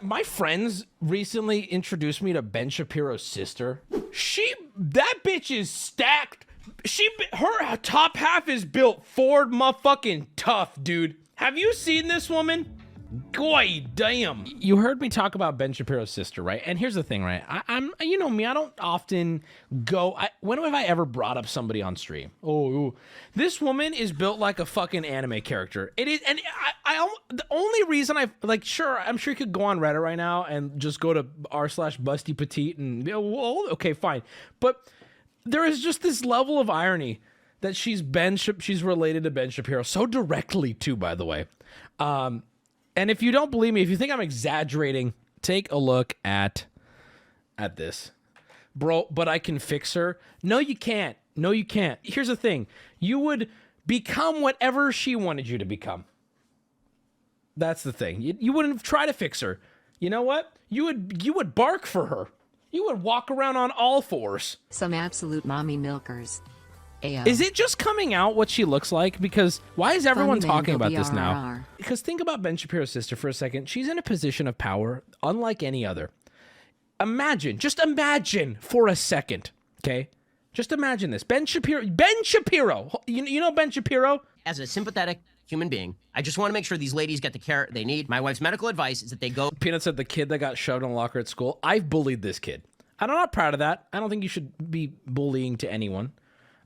My friends recently introduced me to Ben Shapiro's sister. That bitch is stacked. Her top half is built Ford motherfucking tough, dude. Have you seen this woman? Goy, damn. You heard me talk about Ben Shapiro's sister, right? And here's the thing, right? I'm, you know me, I don't often go. When have I ever brought up somebody on stream? Oh, this woman is built like a fucking anime character. It is, and the only reason sure, I'm sure you could go on Reddit right now and just go to r/Busty Petite and well, okay, fine, but there is just this level of irony that she's related to Ben Shapiro so directly too, by the way. And if you don't believe me, if you think I'm exaggerating, take a look at this. Bro, but I can fix her. No, you can't. No, you can't. Here's the thing. You would become whatever she wanted you to become. That's the thing. You wouldn't try to fix her. You know what? You would bark for her. You would walk around on all fours. Some absolute mommy milkers. Ayo. Is it just coming out what she looks like? Because why is everyone talking about this now? Because think about Ben Shapiro's sister for a second. She's in a position of power unlike any other. Just imagine for a second, okay? Just imagine this. Ben Shapiro, you know Ben Shapiro? As a sympathetic human being, I just want to make sure these ladies get the care they need. My wife's medical advice is that they go... Peanut said the kid that got shoved in a locker at school. I've bullied this kid. I'm not proud of that. I don't think you should be bullying to anyone.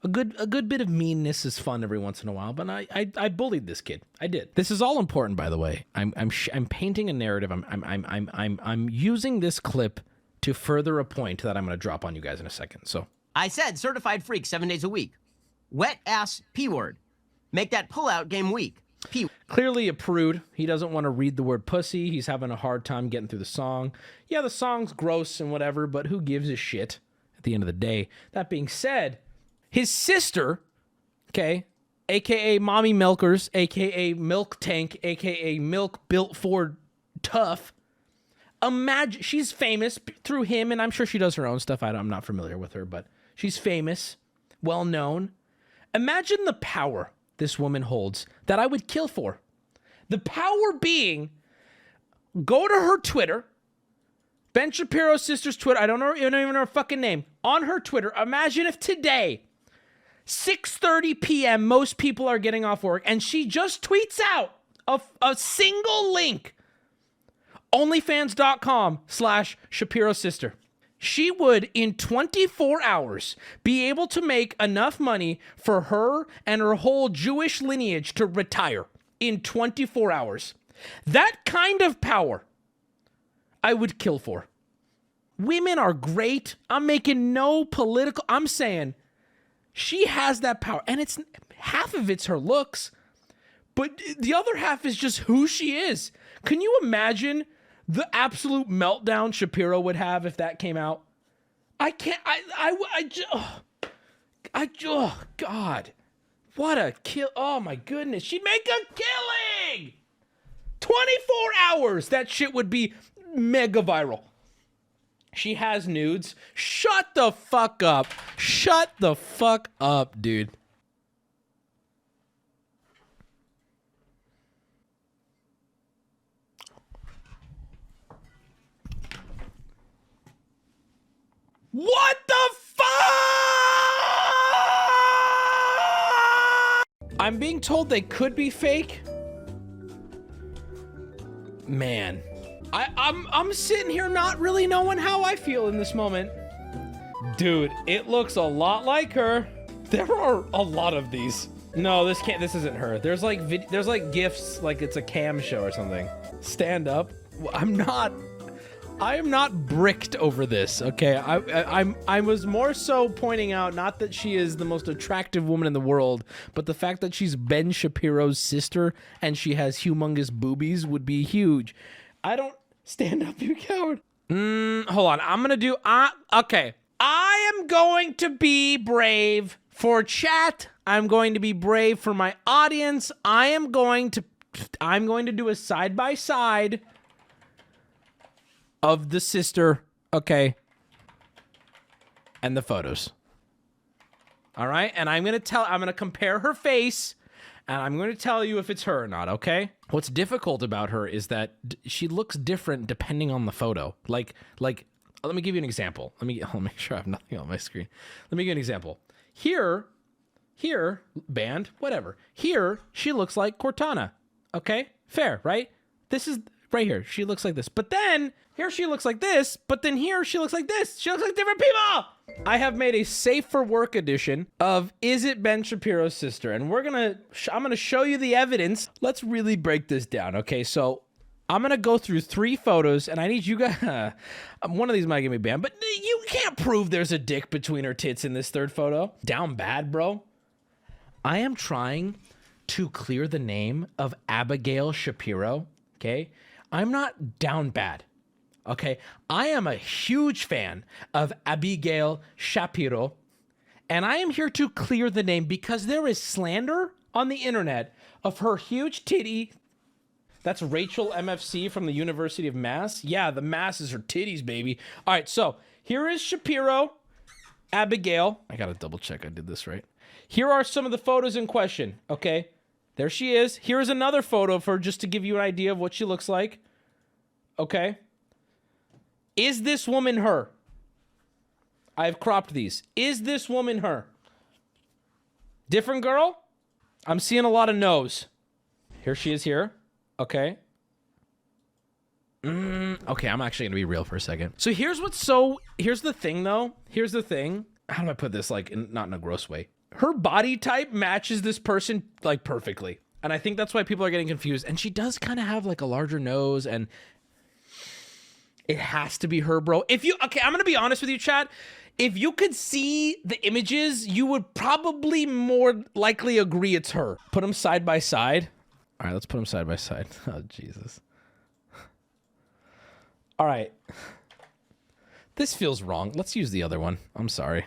A good bit of meanness is fun every once in a while, but I bullied this kid. I did. This is all important, by the way. I'm painting a narrative. I'm using this clip to further a point that I'm going to drop on you guys in a second. So I said certified freak 7 days a week. Wet ass P word. Make that pullout game weak. P. Clearly a prude. He doesn't want to read the word pussy. He's having a hard time getting through the song. Yeah, the song's gross and whatever, but who gives a shit at the end of the day? That being said, his sister, okay, a.k.a. Mommy Milkers, a.k.a. Milk Tank, a.k.a. Milk Built Ford Tough. Imagine, she's famous through him, and I'm sure she does her own stuff. I'm not familiar with her, but she's famous, well-known. Imagine the power this woman holds that I would kill for. The power being, go to her Twitter, Ben Shapiro's sister's Twitter, I don't even know her fucking name, on her Twitter, imagine if today, 6:30 p.m., most people are getting off work, and she just tweets out a single link. OnlyFans.com/Shapiro sister. She would, in 24 hours, be able to make enough money for her and her whole Jewish lineage to retire in 24 hours. That kind of power, I would kill for. Women are great. I'm making no political... I'm saying... She has that power, and it's half of it's her looks, but the other half is just who she is. Can you imagine the absolute meltdown Shapiro would have if that came out? I can't. Oh God, what a kill! Oh my goodness, she'd make a killing. 24 hours, that shit would be mega viral. She has nudes. Shut the fuck up. Shut the fuck up, dude. What the fuck? I'm being told they could be fake. Man. I'm sitting here not really knowing how I feel in this moment. Dude, it looks a lot like her. There are a lot of these. No, this isn't her. There's like GIFs, like it's a cam show or something. Stand up. I am not bricked over this, okay? I was more so pointing out not that she is the most attractive woman in the world, but the fact that she's Ben Shapiro's sister and she has humongous boobies would be huge. I don't stand up, you coward. Hold on. I'm gonna do. Okay. I am going to be brave for chat. I'm going to be brave for my audience. I'm going to do a side by side of the sister. Okay. And the photos. All right. And I'm gonna compare her face, And I'm going to tell you if it's her or not, okay? What's difficult about her is that she looks different depending on the photo. Like, let me give you an example. I'll make sure I have nothing on my screen. Let me give you an example. Here, band, whatever. Here, she looks like Cortana. Okay? Fair, right? This is right here. She looks like this. But then, here she looks like this. But then here, she looks like this. She looks like different people! I have made a safe for work edition of Is It Ben Shapiro's Sister? And I'm gonna show you the evidence. Let's really break this down, okay? So, I'm gonna go through 3 photos, and I need you guys. One of these might get me banned, but you can't prove there's a dick between her tits in this 3rd photo. Down bad, bro. I am trying to clear the name of Abigail Shapiro. Okay, I'm not down bad. Okay, I am a huge fan of Abigail Shapiro, and I am here to clear the name because there is slander on the internet of her huge titty. That's Rachel MFC from the University of Mass. Yeah, the Mass is her titties, baby. All right, so here is Shapiro, Abigail. I gotta double check I did this right. Here are some of the photos in question, okay? There she is. Here's another photo of her just to give you an idea of what she looks like. Okay? Is this woman her? I've cropped these. Is this woman her? Different girl? I'm seeing a lot of no's. Here she is here. Okay. Okay, I'm actually gonna be real for a second. So here's the thing though. Here's the thing. How do I put this not in a gross way? Her body type matches this person like perfectly. And I think that's why people are getting confused. And she does kind of have like a larger nose, and it has to be her, bro. Okay, I'm gonna be honest with you, chat. If you could see the images, you would probably more likely agree it's her. Put them side by side. All right, let's put them side by side. Oh, Jesus. All right. This feels wrong. Let's use the other one. I'm sorry.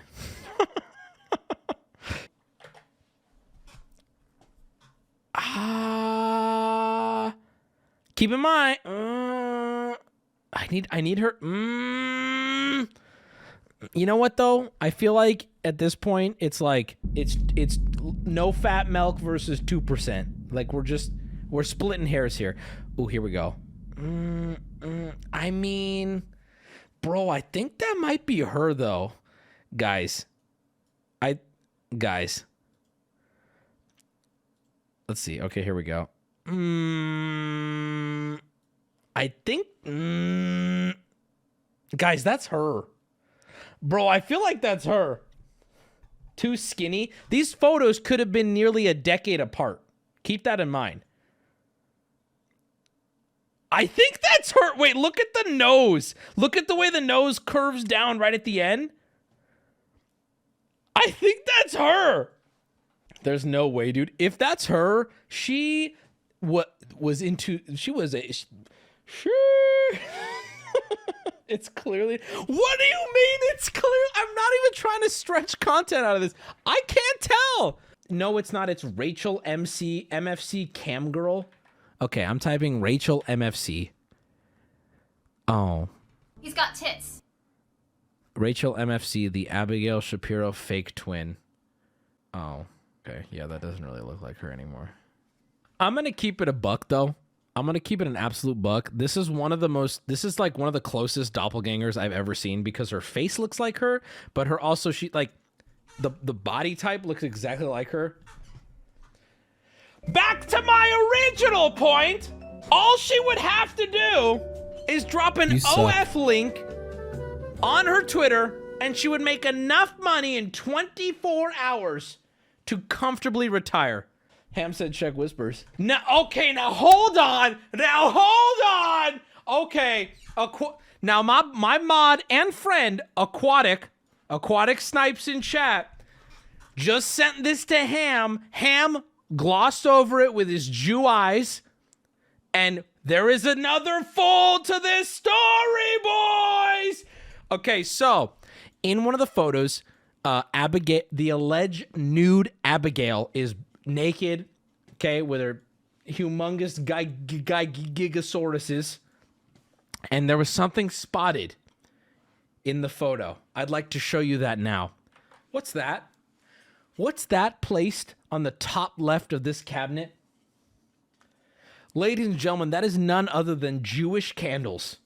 Keep in mind. I need her. You know what though? I feel like at this point it's like it's no fat milk versus 2%. Like we're splitting hairs here. Oh, here we go. I mean, bro, I think that might be her though, guys. Let's see. Okay, here we go. I think, guys, that's her. Bro, I feel like that's her. Too skinny. These photos could have been nearly a decade apart. Keep that in mind. I think that's her. Wait, look at the nose. Look at the way the nose curves down right at the end. I think that's her. There's no way, dude. If that's her, she was a... Sure. It's clearly... What do you mean it's clear? I'm not even trying to stretch content out of this. I can't tell. No, it's not. It's Rachel MFC Cam Girl. Okay, I'm typing Rachel MFC. Oh. He's got tits. Rachel MFC, the Abigail Shapiro fake twin. Oh, okay. Yeah, that doesn't really look like her anymore. I'm going to keep it a buck, though. I'm going to keep it an absolute buck. This is like one of the closest doppelgangers I've ever seen because her face looks like her, but the body type looks exactly like her. Back to my original point. All she would have to do is drop an OF link on her Twitter, and she would make enough money in 24 hours to comfortably retire. Ham said check whispers. Now, okay, now hold on. Okay. Now my mod and friend, Aquatic Snipes in chat, just sent this to Ham. Ham glossed over it with his Jew eyes, and there is another fold to this story, boys. Okay, so in one of the photos, Abigail, the alleged nude Abigail, is naked, okay, with her humongous gigasauruses, and there was something spotted in the photo. I'd like to show you that now. What's that? What's that placed on the top left of this cabinet? Ladies and gentlemen, that is none other than Jewish candles.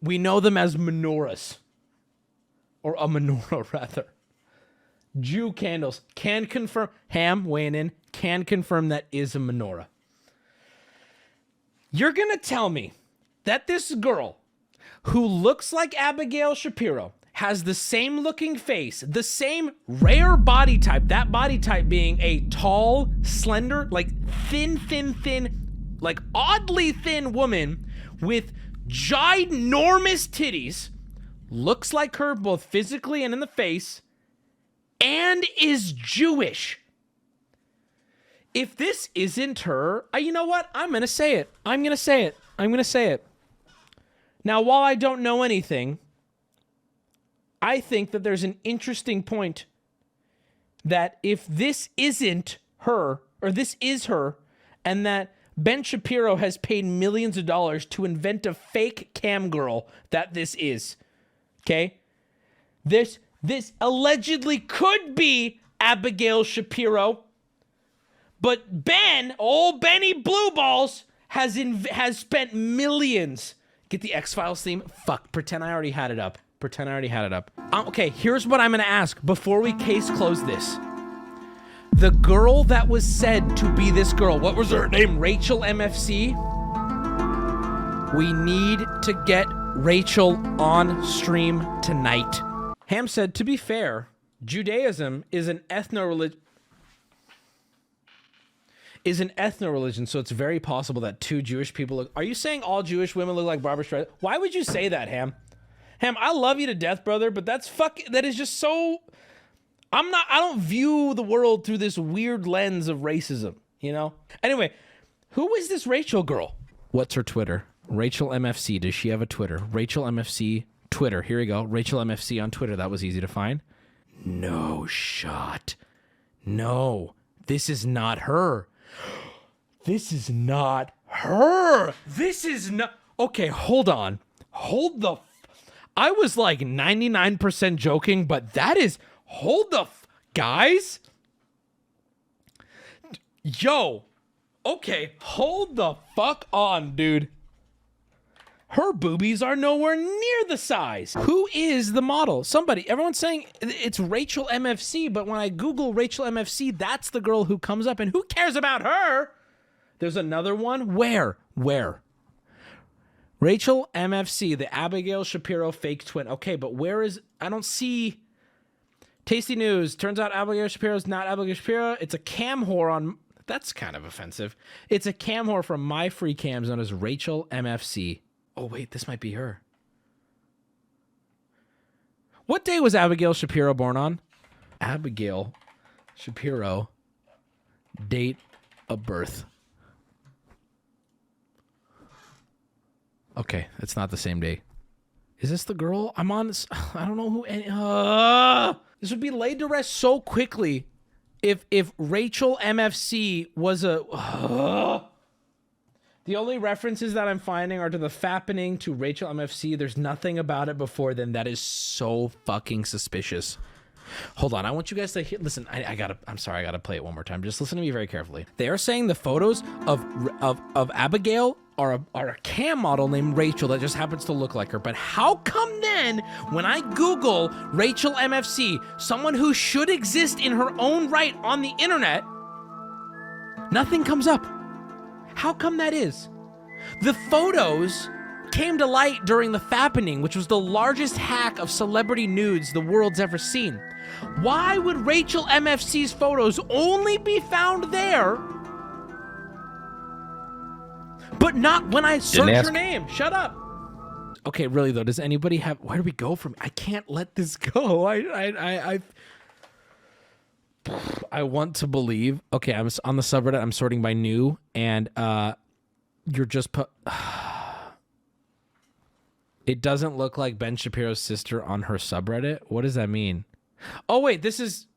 We know them as menorahs. Or a menorah, rather. Jew candles. Can confirm. Ham, weighing in, can confirm that is a menorah. You're going to tell me that this girl who looks like Abigail Shapiro has the same looking face, the same rare body type, that body type being a tall, slender, like thin, like oddly thin woman with ginormous titties, looks like her both physically and in the face, and is Jewish. If this isn't her, you know what? I'm going to say it. I'm going to say it. Now, while I don't know anything, I think that there's an interesting point that if this isn't her, or this is her, and that Ben Shapiro has paid millions of dollars to invent a fake cam girl that this is, okay? This allegedly could be Abigail Shapiro, but old Benny Blue Balls, has spent millions. Get the X-Files theme? Fuck, pretend I already had it up. Okay, here's what I'm gonna ask before we case close this. The girl that was said to be this girl, what was her name? Rachel MFC? We need to get Rachel on stream tonight. Ham said, to be fair, Judaism is an ethno-religion, so it's very possible that two Jewish people look... Are you saying all Jewish women look like Barbra Streisand? Why would you say that, Ham? Ham, I love you to death, brother, but that is just so... I don't view the world through this weird lens of racism, you know? Anyway, who is this Rachel girl? What's her Twitter? Rachel MFC. Does she have a Twitter? Rachel MFC Twitter. Here we go. Rachel MFC on Twitter. That was easy to find. No shot. No. This is not her. This is not her. This is not... Okay, hold on. I was like 99% joking, but that is... Guys? Yo. Okay, hold the fuck on, dude. Her boobies are nowhere near the size. Who is the model? Everyone's saying it's Rachel MFC, but when I Google Rachel MFC, that's the girl who comes up, and who cares about her? There's another one. Where? Rachel MFC, the Abigail Shapiro fake twin. Okay, but where is... I don't see... Tasty news. Turns out Abigail Shapiro's not Abigail Shapiro. It's a cam whore on... That's kind of offensive. It's a cam whore from My Free Cams known as Rachel MFC. Oh, wait, this might be her. What day was Abigail Shapiro born on? Abigail Shapiro, date of birth. Okay, it's not the same day. Is this the girl? I'm on this. I don't know who. This would be laid to rest so quickly if Rachel MFC was a... The only references that I'm finding are to the fappening to Rachel MFC. There's nothing about it before then that is so fucking suspicious. Hold on, I want you guys to hear, listen. I'm sorry, I gotta play it one more time. Just listen to me very carefully. They are saying the photos of Abigail are a cam model named Rachel that just happens to look like her. But how come then, when I Google Rachel MFC, someone who should exist in her own right on the internet, nothing comes up? How come that is? The photos came to light during the fappening, which was the largest hack of celebrity nudes the world's ever seen. Why would Rachel MFC's photos only be found there, but not when I search her name? Shut up. Okay, really though, does anybody have... Where do we go from... I can't let this go. I want to believe... Okay, I'm on the subreddit. I'm sorting by new, and you're just... It doesn't look like Ben Shapiro's sister on her subreddit. What does that mean? Oh, wait, this is...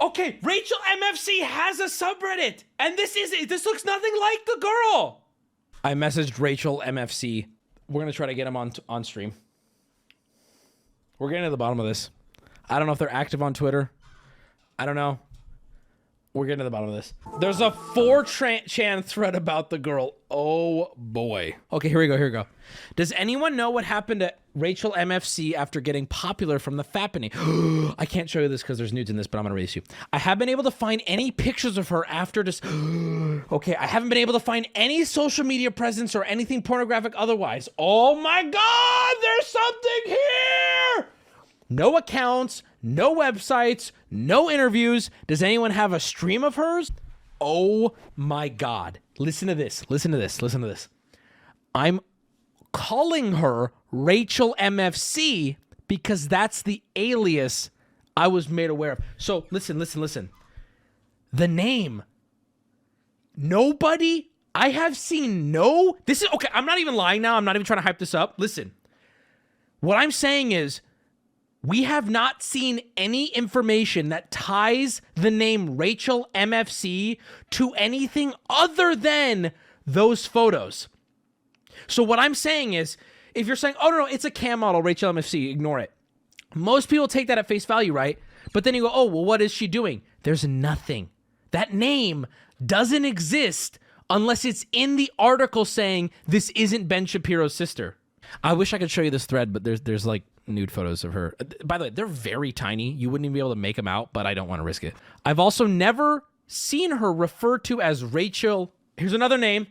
Okay, Rachel MFC has a subreddit, and this looks nothing like the girl. I messaged Rachel MFC. We're going to try to get him on stream. We're getting to the bottom of this. I don't know if they're active on Twitter. I don't know. We're getting to the bottom of this. There's a 4chan thread about the girl. Oh boy. Okay, here we go. Does anyone know what happened to Rachel MFC after getting popular from the fappening? I can't show you this because there's nudes in this, but I'm gonna raise you. I haven't been able to find any pictures of her after this. Okay, I haven't been able to find any social media presence or anything pornographic otherwise. Oh my God, there's something here. No accounts, no websites, no interviews. Does anyone have a stream of hers? Oh my God. Listen to this. I'm calling her Rachel MFC because that's the alias I was made aware of. So listen. The name. Nobody, I have seen this is, okay, I'm not even lying now. I'm not even trying to hype this up. Listen. What I'm saying is, we have not seen any information that ties the name Rachel MFC to anything other than those photos. So what I'm saying is, if you're saying, oh, no, it's a cam model, Rachel MFC, ignore it. Most people take that at face value, right? But then you go, oh, well, what is she doing? There's nothing. That name doesn't exist unless it's in the article saying this isn't Ben Shapiro's sister. I wish I could show you this thread, but there's like nude photos of her. By the way, they're very tiny. You wouldn't even be able to make them out, but I don't want to risk it. I've also never seen her referred to as Rachel. Here's another name,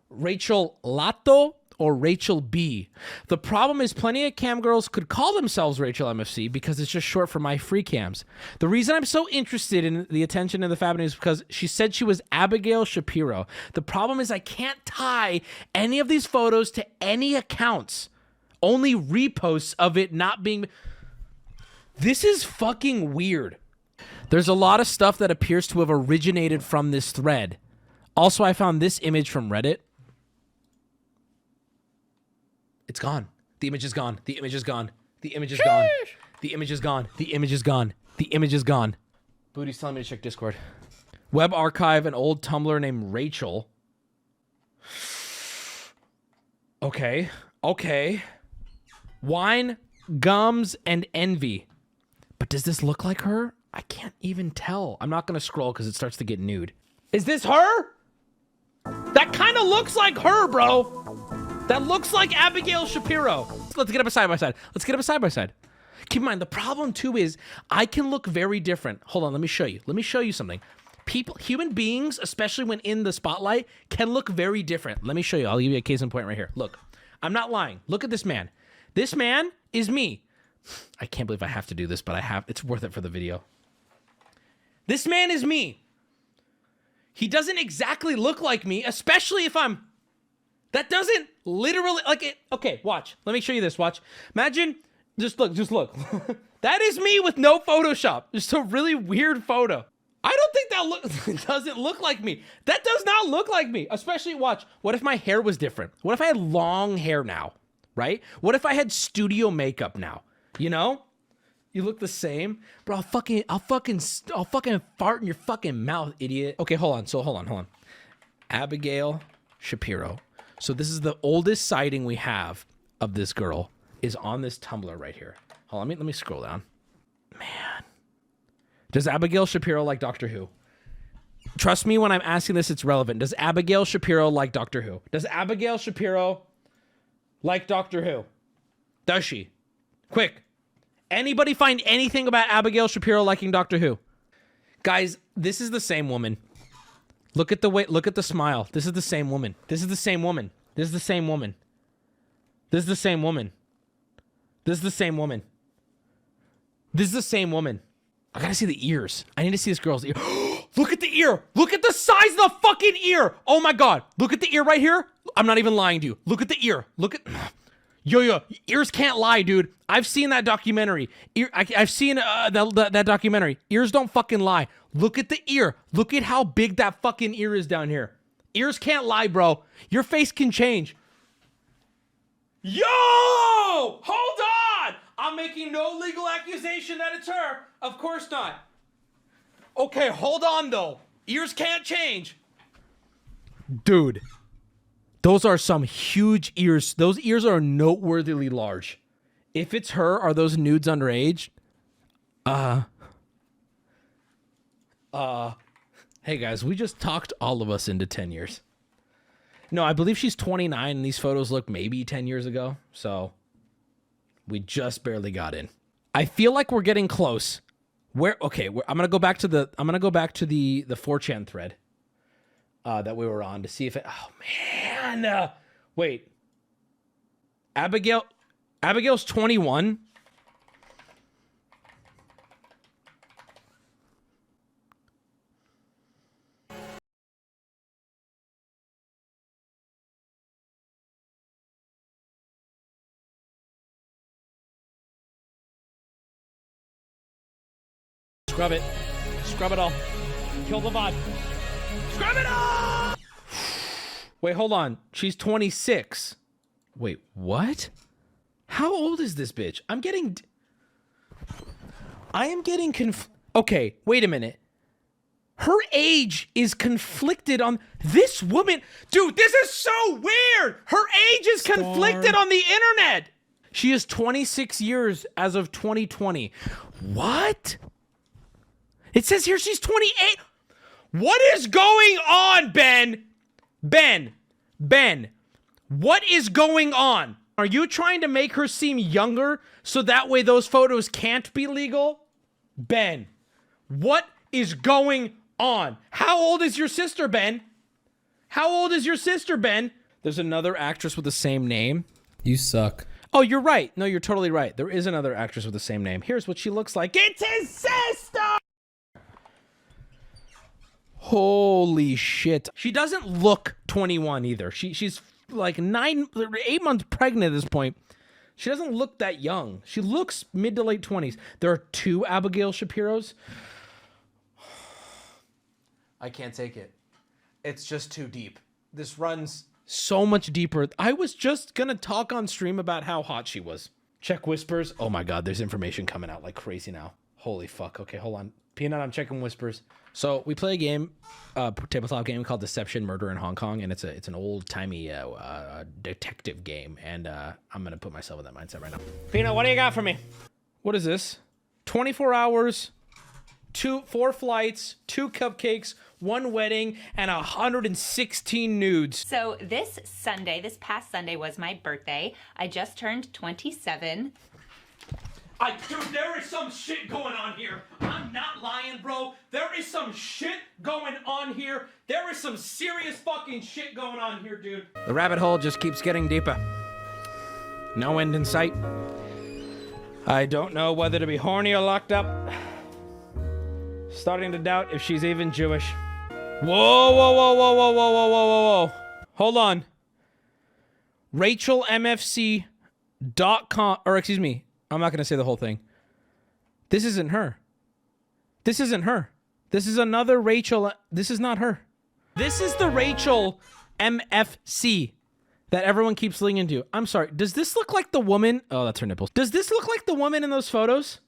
Rachel Lato or Rachel B. The problem is plenty of cam girls could call themselves Rachel MFC because it's just short for my free cams. The reason I'm so interested in the attention of the Fab is because she said she was Abigail Shapiro. The problem is I can't tie any of these photos to any accounts. Only reposts of it not being... This is fucking weird. There's a lot of stuff that appears to have originated from this thread. Also, I found this image from Reddit. It's gone. The image is gone. The image is gone. The image is gone. The image is gone. The image is gone. The image is gone. Booty's telling me to check Discord. Web archive, an old Tumblr named Rachel. Okay. Wine, gums, and envy. But does this look like her? I can't even tell. I'm not going to scroll because it starts to get nude. Is this her? That kind of looks like her, bro. That looks like Abigail Shapiro. Let's get up a side by side. Keep in mind, the problem too is I can look very different. Hold on, let me show you something. Human beings, especially when in the spotlight, can look very different. Let me show you. I'll give you a case in point right here. Look, I'm not lying. Look at this man. This man is me. I can't believe I have to do this, but I have. It's worth it for the video. This man is me. He doesn't exactly look like me, especially if I'm... That doesn't literally... like it. Okay, watch. Let me show you this. Watch. Imagine... Just look. That is me with no Photoshop. Just a really weird photo. I don't think that doesn't look like me. That does not look like me. Especially, watch. What if my hair was different? What if I had long hair now? Right? What if I had studio makeup now? You know? You look the same. Bro, I'll fucking fart in your fucking mouth, idiot. Okay, hold on. Abigail Shapiro. So this is the oldest sighting we have of this girl is on this Tumblr right here. Hold on, let me scroll down. Man. Does Abigail Shapiro like Doctor Who? Trust me when I'm asking this, it's relevant. Does Abigail Shapiro like Doctor Who? Does Abigail Shapiro like Doctor Who? Does she? Quick. Anybody find anything about Abigail Shapiro liking Doctor Who? Guys, this is the same woman. Look at the smile. This is the same woman. This is the same woman. This is the same woman. This is the same woman. This is the same woman. This is the same woman. I gotta see the ears. I need to see this girl's ear. Look at the ear. Look at the size of the fucking ear. Oh my God. Look at the ear right here. I'm not even lying to you. Look at the ear. Look at... Yo, ears can't lie, dude. I've seen that documentary. I've seen that documentary. Ears don't fucking lie. Look at the ear. Look at how big that fucking ear is down here. Ears can't lie, bro. Your face can change. Yo! Hold on! I'm making no legal accusation that it's her. Of course not. Okay, hold on, though. Ears can't change. Dude. Those are some huge ears. Those ears are noteworthily large. If it's her, are those nudes underage? Hey guys, we just talked all of us into 10 years. No, I believe she's 29 and these photos look maybe 10 years ago. So we just barely got in. I feel like we're getting close. I'm going to go back to the 4chan thread that we were on to see if it, oh man. Wait. Abigail's 21. Scrub it. Scrub it all. Kill the VOD. Scrub it all! Wait, hold on. She's 26. Wait, what? How old is this bitch? I am getting okay, wait a minute. Her age is conflicted on this woman. Dude, this is so weird. Her age is conflicted on the internet. She is 26 years as of 2020. What? It says here she's 28. What is going on, Ben? Ben, what is going on? Are you trying to make her seem younger so that way those photos can't be legal? Ben, what is going on? How old is your sister, Ben? How old is your sister, Ben? There's another actress with the same name. You suck. Oh, you're right. No, you're totally right. There is another actress with the same name. Here's what she looks like. It's his sister! Holy shit. She doesn't look 21 either. She's like 8 months pregnant at this point. She doesn't look that young. She looks mid to late 20s. There are 2 Abigail Shapiros. I can't take it. It's just too deep. This runs so much deeper. I was just gonna talk on stream about how hot she was. Check whispers. Oh my god, there's information coming out like crazy now. Holy fuck. Okay, hold on. Peanut, I'm checking whispers. So we play a game, tabletop game called Deception Murder in Hong Kong, and it's an old-timey detective game, and I'm gonna put myself in that mindset right now. Peanut, what do you got for me? What is this? 24 hours, 4 flights, 2 cupcakes, 1 wedding, and 116 nudes. So this past Sunday was my birthday. I just turned 27. Dude, there is some shit going on here. I'm not lying, bro. There is some shit going on here. There is some serious fucking shit going on here, dude. The rabbit hole just keeps getting deeper. No end in sight. I don't know whether to be horny or locked up. Starting to doubt if she's even Jewish. Whoa, whoa, whoa, whoa, whoa, whoa, whoa, whoa, whoa. Hold on. RachelMFC.com, or excuse me, I'm not going to say the whole thing. This isn't her. This isn't her. This is another Rachel. This is not her. This is the Rachel MFC that everyone keeps linking to. I'm sorry. Does this look like the woman? Oh, that's her nipples. Does this look like the woman in those photos?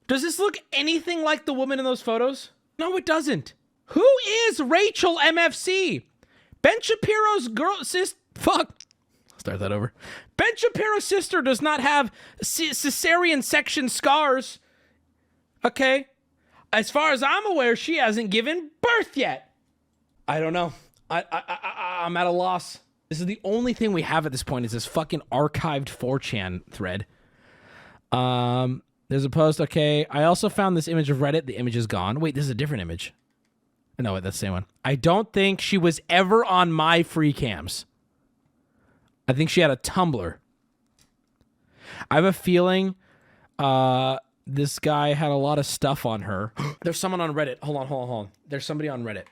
Does this look anything like the woman in those photos? No, it doesn't. Who is Rachel MFC? Ben Shapiro's girl, fuck. Start that over. Ben Shapiro's sister does not have cesarean section scars. Okay? As far as I'm aware, she hasn't given birth yet. I don't know. I'm at a loss. This is the only thing we have at this point is this fucking archived 4chan thread. There's a post. Okay. I also found this image of Reddit. The image is gone. Wait, this is a different image. No, wait, that's the same one. I don't think she was ever on my free cams. I think she had a Tumblr. I have a feeling this guy had a lot of stuff on her. There's someone on Reddit. Hold on. There's somebody on Reddit.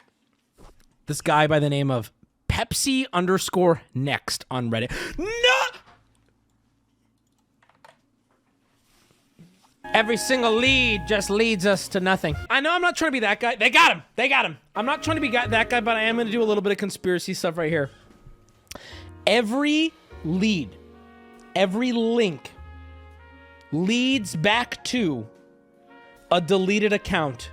This guy by the name of Pepsi_next on Reddit. No! Every single lead just leads us to nothing. I know I'm not trying to be that guy. They got him. I'm not trying to be that guy, but I am going to do a little bit of conspiracy stuff right here. Every lead, every link leads back to a deleted account,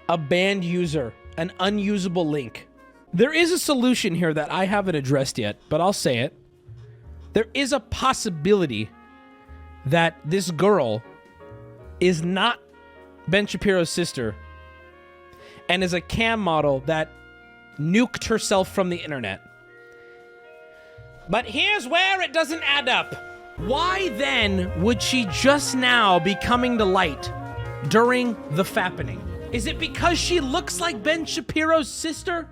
a banned user, an unusable link. There is a solution here that I haven't addressed yet, but I'll say it. There is a possibility that this girl is not Ben Shapiro's sister and is a cam model that nuked herself from the internet. But here's where it doesn't add up. Why then would she just now be coming to light during the fappening? Is it because she looks like Ben Shapiro's sister?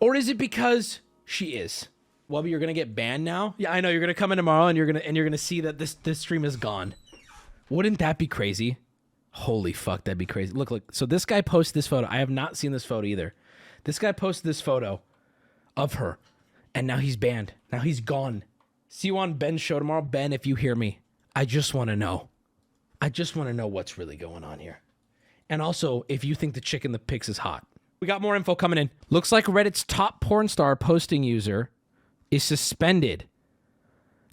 Or is it because she is? Wubby, you're gonna get banned now? Yeah, I know, you're gonna come in tomorrow and you're gonna see that this stream is gone. Wouldn't that be crazy? Holy fuck, that'd be crazy. Look. So this guy posted this photo. I have not seen this photo either. This guy posted this photo of her, and now he's banned. Now he's gone. See you on Ben's show tomorrow. Ben, if you hear me, I just want to know. I just want to know what's really going on here. And also, if you think the chick in the pics is hot. We got more info coming in. Looks like Reddit's top porn star posting user is suspended.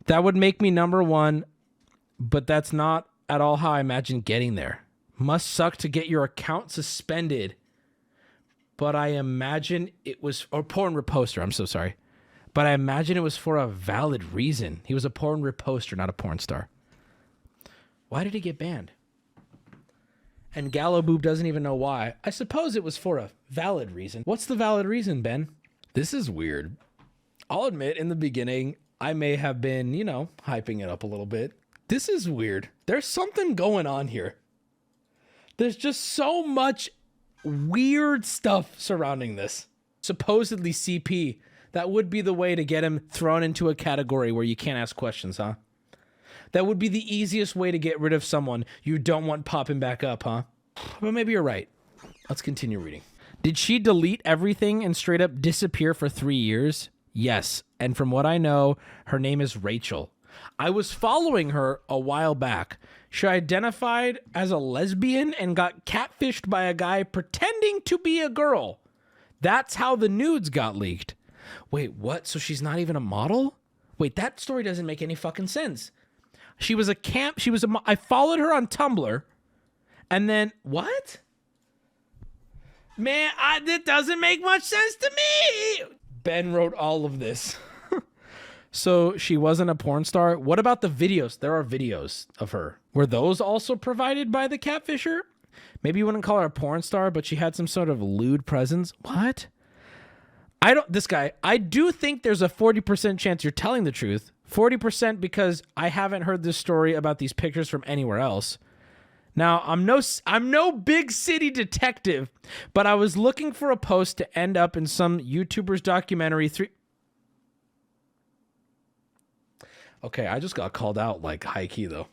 That would make me number one, but that's not at all how I imagine getting there. Must suck to get your account suspended. But I imagine it was, or porn reposter, I'm so sorry. But I imagine it was for a valid reason. He was a porn reposter, not a porn star. Why did he get banned? And Gallo Boob doesn't even know why. I suppose it was for a valid reason. What's the valid reason, Ben? This is weird. I'll admit, in the beginning, I may have been, you know, hyping it up a little bit. This is weird. There's something going on here. There's just so much weird stuff surrounding this. Supposedly CP. That would be the way to get him thrown into a category where you can't ask questions, huh? That would be the easiest way to get rid of someone you don't want popping back up, huh? But maybe you're right. Let's continue reading. Did she delete everything and straight up disappear for 3 years? Yes. And from what I know, her name is Rachel. I was following her a while back. She identified as a lesbian and got catfished by a guy pretending to be a girl. That's how the nudes got leaked. Wait, what? So she's not even a model? Wait, that story doesn't make any fucking sense. I followed her on Tumblr, and then, what? Man, that doesn't make much sense to me. Ben wrote all of this. So she wasn't a porn star. What about the videos? There are videos of her. Were those also provided by the catfisher? Maybe you wouldn't call her a porn star, but she had some sort of lewd presence. What? I do think there's a 40% chance you're telling the truth. 40% because I haven't heard this story about these pictures from anywhere else. Now, I'm no big city detective, but I was looking for a post to end up in some YouTuber's documentary. Okay, I just got called out like high key though.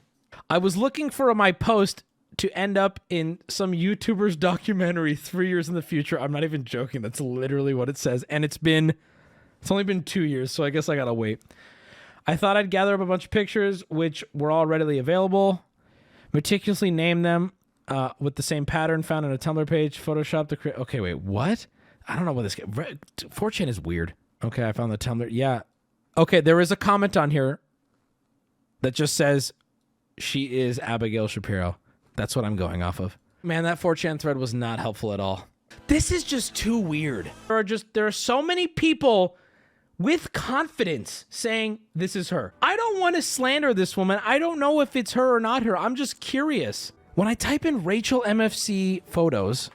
I was looking for my post to end up in some YouTuber's documentary 3 years in the future. I'm not even joking. That's literally what it says. And it's only been 2 years, so I guess I gotta wait. I thought I'd gather up a bunch of pictures, which were all readily available, meticulously name them with the same pattern found on a Tumblr page, Photoshop to create. Okay, wait, what? I don't know what this. 4chan is weird. Okay, I found the Tumblr. Yeah. Okay, there is a comment on here that just says she is Abigail Shapiro. That's what I'm going off of. Man, that 4chan thread was not helpful at all. This is just too weird. There are so many people with confidence saying this is her. I don't want to slander this woman. I don't know if it's her or not her. I'm just curious. When I type in Rachel MFC photos,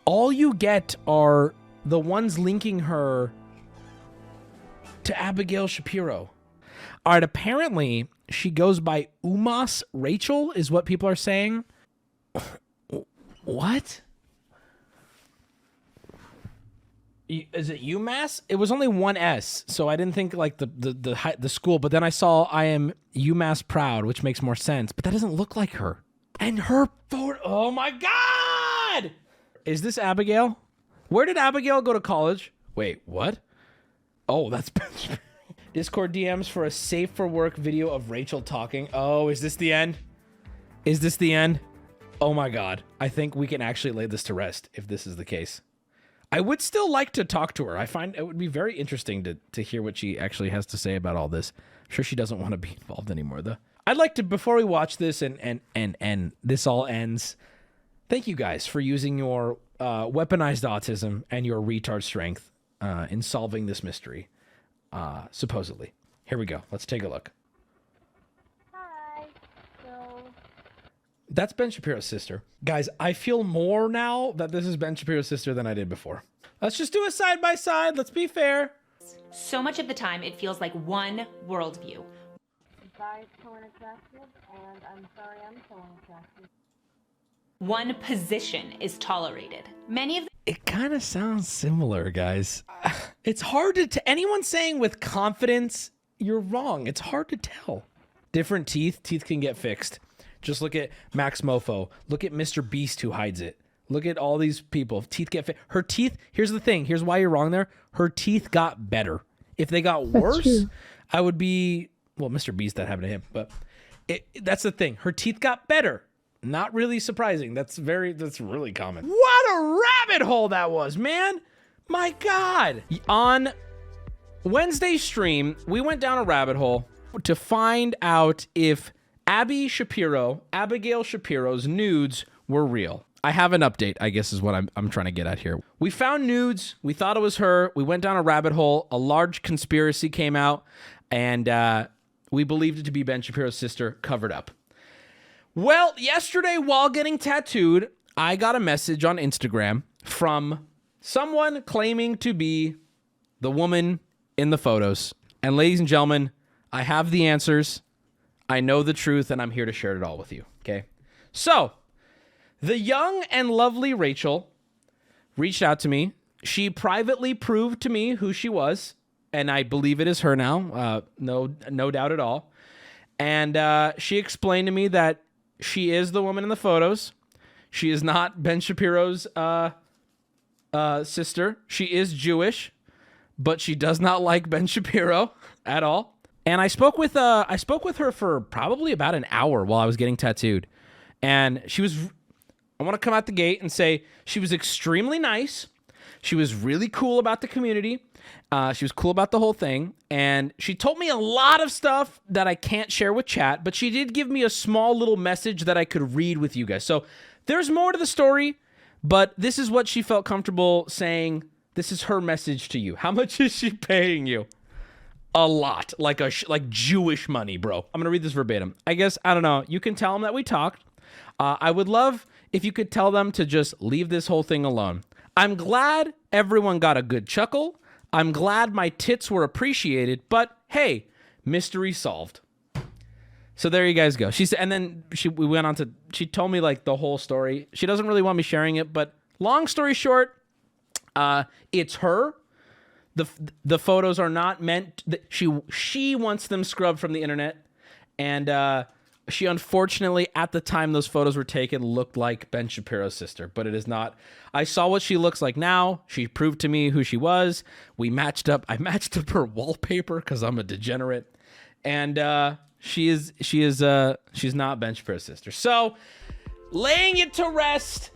all you get are the ones linking her to Abigail Shapiro. All right, apparently she goes by Umas Rachel is what people are saying. What? Is it UMass? It was only one S, so I didn't think like the school. But then I saw I am UMass proud, which makes more sense. But that doesn't look like her. And her photo. Oh my God! Is this Abigail? Where did Abigail go to college? Wait, what? Oh, that's Discord DMs for a safe for work video of Rachel talking. Oh, is this the end? Is this the end? Oh my God. I think we can actually lay this to rest if this is the case. I would still like to talk to her. I find it would be very interesting to hear what she actually has to say about all this. I'm sure she doesn't want to be involved anymore, though. I'd like to, before we watch this and this all ends, thank you guys for using your weaponized autism and your retard strength in solving this mystery, supposedly. Here we go. Let's take a look. Hi. So, That's Ben Shapiro's sister. Guys, I feel more now that this is Ben Shapiro's sister than I did before. Let's just do a side by side. Let's be fair. So much of the time, it feels like one worldview. Guys feeling attractive, and I'm sorry I'm feeling attractive. One position is tolerated. Many of It kind of sounds similar, guys. It's hard to anyone saying with confidence, you're wrong. It's hard to tell. Different teeth. Teeth can get fixed. Just look at Max Mofo. Look at Mr. Beast who hides it. Look at all these people. Teeth get fixed. Her teeth, here's the thing. Here's why you're wrong there. Her teeth got better. If they got worse, I would be, well, Mr. Beast, that happened to him. But that's the thing. Her teeth got better. Not really surprising. That's really common. What a rabbit hole that was, man. My God. On Wednesday's stream, we went down a rabbit hole to find out if Abigail Shapiro's nudes were real. I have an update, I guess is what I'm trying to get at here. We found nudes. We thought it was her. We went down a rabbit hole. A large conspiracy came out, and we believed it to be Ben Shapiro's sister covered up. Well, yesterday while getting tattooed, I got a message on Instagram from someone claiming to be the woman in the photos. And ladies and gentlemen, I have the answers. I know the truth, and I'm here to share it all with you, okay? So, the young and lovely Rachel reached out to me. She privately proved to me who she was, and I believe it is her now, no doubt at all. And she explained to me that she is the woman in the photos. She is not Ben Shapiro's sister. She is Jewish, but she does not like Ben Shapiro at all. And I spoke with her for probably about an hour while I was getting tattooed. And she was, I want to come out the gate and say she was extremely nice. She was really cool about the community. She was cool about the whole thing. And she told me a lot of stuff that I can't share with chat, but she did give me a small little message that I could read with you guys. So there's more to the story, but this is what she felt comfortable saying. This is her message to you. How much is she paying you? A lot, like Jewish money, bro. I'm gonna read this verbatim. I guess, I don't know. You can tell them that we talked. I would love if you could tell them to just leave this whole thing alone. I'm glad everyone got a good chuckle. I'm glad my tits were appreciated, but hey, mystery solved. So there you guys go. She said, and then we went on to, she told me like the whole story. She doesn't really want me sharing it, but long story short, it's her. The photos are not meant. She wants them scrubbed from the internet, and she unfortunately at the time those photos were taken looked like Ben Shapiro's sister, but it is not. I saw what she looks like now. She proved to me who she was. We matched up. I matched up her wallpaper because I'm a degenerate, and she's not Ben Shapiro's sister. So laying it to rest.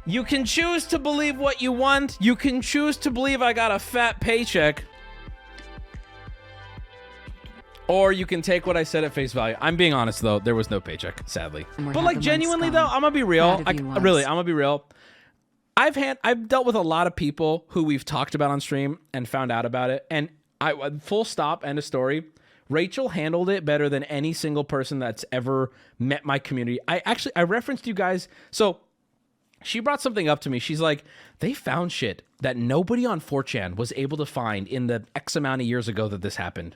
You can choose to believe what you want. You can choose to believe I got a fat paycheck. Or you can take what I said at face value. I'm being honest, though. There was no paycheck, sadly. But, like, genuinely, though, I'm going to be real. I'm going to be real. I've dealt with a lot of people who we've talked about on stream and found out about it. And full stop, end of story. Rachel handled it better than any single person that's ever met my community. I referenced you guys. So she brought something up to me. She's like, they found shit that nobody on 4chan was able to find in the X amount of years ago that this happened.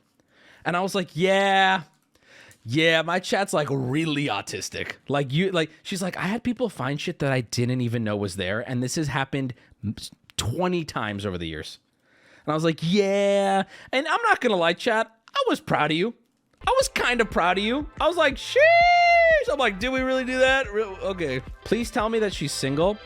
And I was like, yeah, my chat's like really autistic. She's like, I had people find shit that I didn't even know was there. And this has happened 20 times over the years. And I was like, yeah. And I'm not going to lie, chat. I was proud of you. I was kind of proud of you. I was like, sheesh. I'm like, did we really do that? Okay. Please tell me that she's single.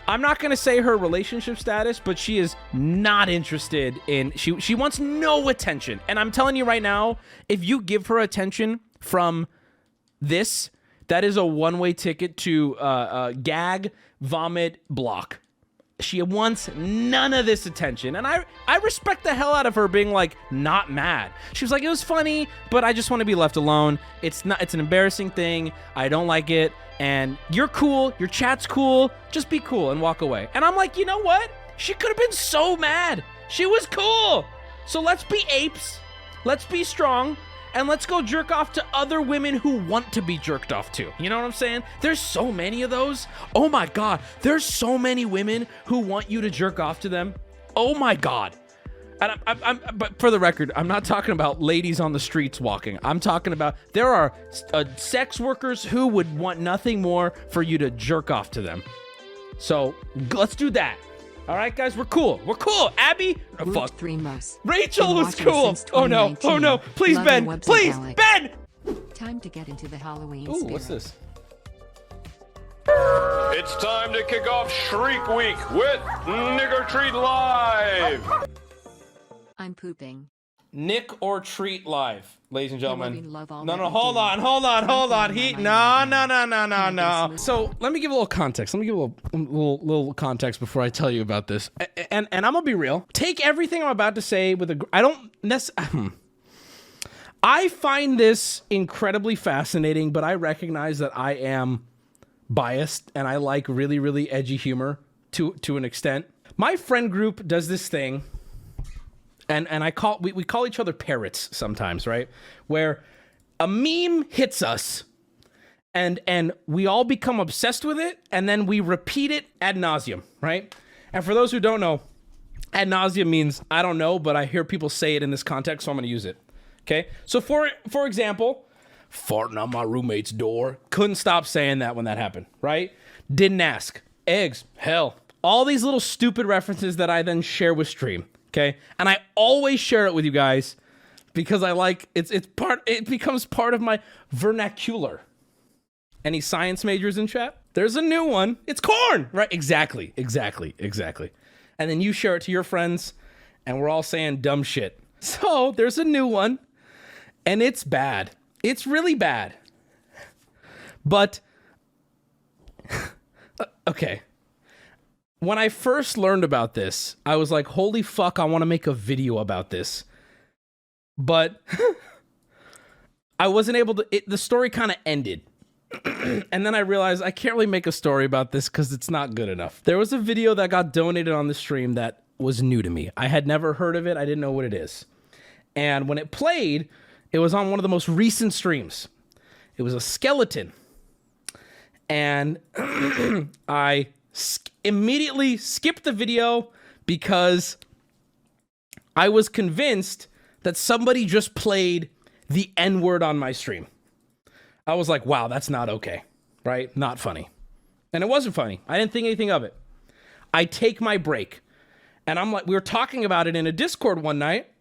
I'm not going to say her relationship status, but she is not interested in, she wants no attention. And I'm telling you right now, if you give her attention from this, that is a one-way ticket to gag, vomit, block. She wants none of this attention. And I respect the hell out of her being like, not mad. She was like, it was funny, but I just want to be left alone. It's an embarrassing thing. I don't like it. And you're cool. Your chat's cool. Just be cool and walk away. And I'm like, you know what? She could have been so mad. She was cool. So let's be apes. Let's be strong. and let's go jerk off to other women who want to be jerked off to. You know what I'm saying? There's so many of those. Oh my God. There's so many women who want you to jerk off to them. Oh my God. And but for the record, I'm not talking about ladies on the streets walking. I'm talking about there are sex workers who would want nothing more for you to jerk off to them. So let's do that. All right, guys, we're cool. We're cool. Abby, oh, fuck. 3 most. Rachel was cool. Oh no. Oh no. Please, Love Ben. your website, Please, Alex. Ben. Time to get into the Halloween Ooh, spirit. what's this? It's time to kick off Shriek Week with Nigger Treat Live. I'm pooping. Nick or Treat Live, ladies and gentlemen. living love all No, that no, you hold do. on. Something on my mind. No. So let me give a little context. Let me give a little context before I tell you about this. And I'm gonna be real. Take everything I'm about to say with a. I don't necessarily. I find this incredibly fascinating, but I recognize that I am biased and I like really, really edgy humor to an extent. My friend group does this thing. And we call each other parrots sometimes, right? Where a meme hits us and we all become obsessed with it and then we repeat it ad nauseum, right? And for those who don't know, ad nauseum means I don't know, but I hear people say it in this context, so I'm gonna use it. Okay? So for example, farting on my roommate's door. Couldn't stop saying that when that happened, right? Didn't ask. Eggs, hell. All these little stupid references that I then share with stream. Okay, and I always share it with you guys because I like it becomes part of my vernacular. Any science majors in chat? There's a new one. It's corn, right? Exactly. And then you share it to your friends, and we're all saying dumb shit. So there's a new one, and it's bad. It's really bad. But okay. When I first learned about this, I was like, holy fuck, I want to make a video about this. But I wasn't able to, the story kind of ended. And then I realized I can't really make a story about this because it's not good enough. There was a video that got donated on the stream that was new to me. I had never heard of it. I didn't know what it is. And when it played, it was on one of the most recent streams. It was a skeleton. And I immediately skipped the video because I was convinced that somebody just played the N-word on my stream. I was like, wow, that's not okay, right? Not funny. And it wasn't funny. I didn't think anything of it. I take my break. And I'm like, we were talking about it in a Discord one night.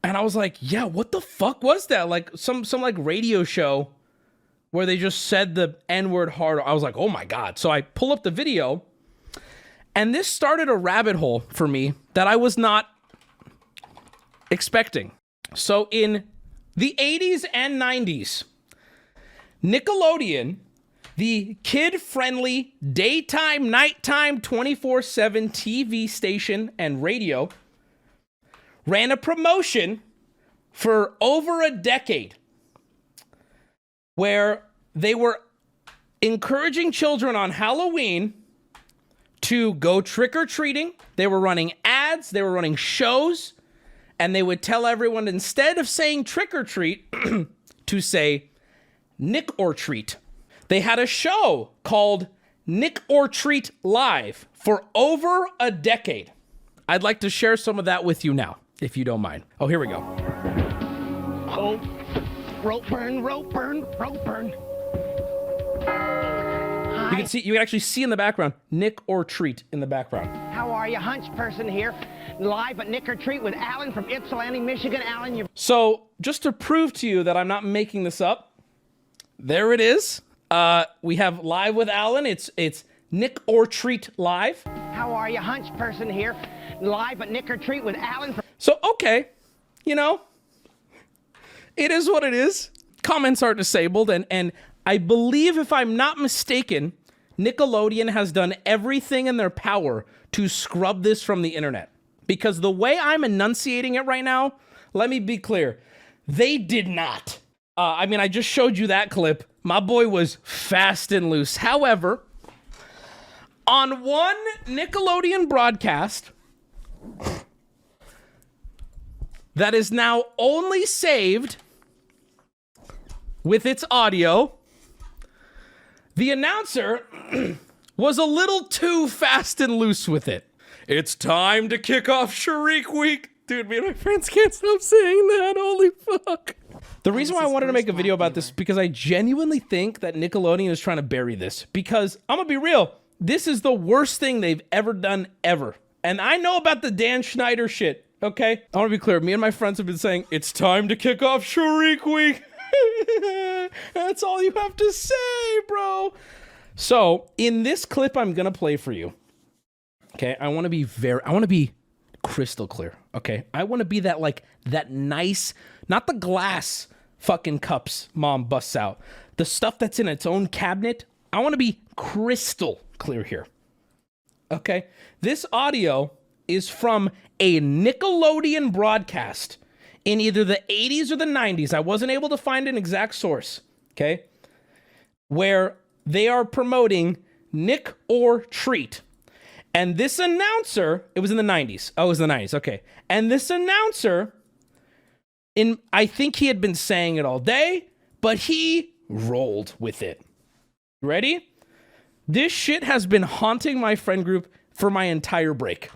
And I was like, yeah, what the fuck was that? Like some like radio show where they just said the N-word hard. I was like, oh my God. So I pull up the video, and this started a rabbit hole for me that I was not expecting. So in the 80s and 90s, Nickelodeon, the kid-friendly daytime, nighttime, 24/7 TV station and radio, ran a promotion for over a decade where they were encouraging children on Halloween to go trick-or-treating. They were running ads, they were running shows, and they would tell everyone, instead of saying trick-or-treat, to say Nick or Treat. They had a show called Nick or Treat Live for over a decade. I'd like to share some of that with you now, if you don't mind. Oh, here we go. Oh, rope burn, rope burn, rope burn. You can see, you can actually see in the background, Nick or Treat in the background. How are you? Hunch person here, live at Nick or Treat with Alan from Ypsilanti, Michigan. Alan, you. So, just to prove to you that I'm not making this up, there it is. We have Live with Alan. It's Nick or Treat Live. How are you? Hunch person here, live at Nick or Treat with Alan from. So, okay, you know, it is what it is. Comments are disabled, and I believe, if I'm not mistaken, Nickelodeon has done everything in their power to scrub this from the internet. Because the way I'm enunciating it right now, let me be clear, they did not. I mean, I just showed you that clip. My boy was fast and loose. However, on one Nickelodeon broadcast, that is now only saved with its audio. The announcer was a little too fast and loose with it. It's time to kick off Shriek Week. Dude, me and my friends can't stop saying that. Holy fuck. The reason why I wanted to make a video about this is because I genuinely think that Nickelodeon is trying to bury this. Because, I'm gonna be real, this is the worst thing they've ever done, ever. And I know about the Dan Schneider shit, okay? I wanna be clear, me and my friends have been saying, it's time to kick off Shriek Week. That's all you have to say, bro. So, in this clip I'm gonna play for you, okay, I wanna be crystal clear, okay? I wanna be that, like, that nice, not the glass fucking cups mom busts out. The stuff that's in its own cabinet, I wanna be crystal clear here, okay? This audio is from a Nickelodeon broadcast in either the 80s or the 90s. I wasn't able to find an exact source, okay? Where they are promoting Nick or Treat. And this announcer, it was in the 90s. Oh, it was the 90s, okay. And this announcer, I think he had been saying it all day, but he rolled with it. Ready? This shit has been haunting my friend group for my entire break.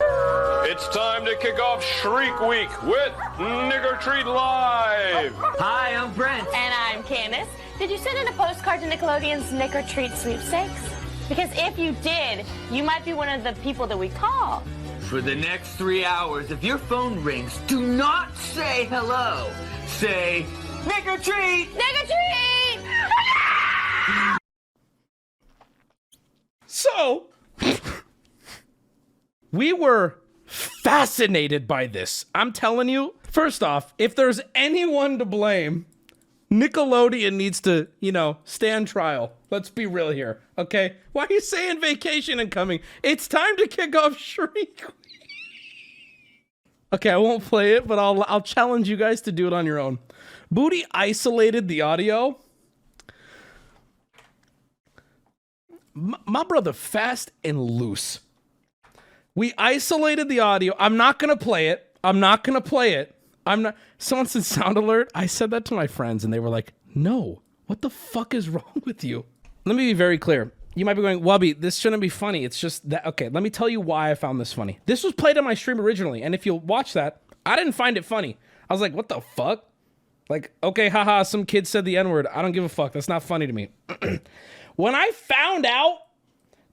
It's time to kick off Shriek Week with Nigger Treat Live. Hi, I'm Brent. And I'm Candace. Did you send in a postcard to Nickelodeon's Nick or Treat sweepstakes? Because if you did, you might be one of the people that we call. For the next 3 hours, if your phone rings, do not say hello. Say, Nick or Treat! Nick or Treat! So, we were fascinated by this. I'm telling you, first off, if there's anyone to blame, Nickelodeon needs to, stand trial. Let's be real here, okay? Why are you saying vacation and coming? It's time to kick off Shriek. Okay, I won't play it, but I'll challenge you guys to do it on your own. Booty isolated the audio. My brother, fast and loose. We isolated the audio. I'm not gonna play it. Someone said sound alert. I said that to my friends and they were like, no, what the fuck is wrong with you? Let me be very clear. You might be going, Wubby, this shouldn't be funny. It's just that, okay, let me tell you why I found this funny. This was played on my stream originally. And if you'll watch that, I didn't find it funny. I was like, what the fuck? Like, okay, haha, some kid said the N-word. I don't give a fuck. That's not funny to me. When I found out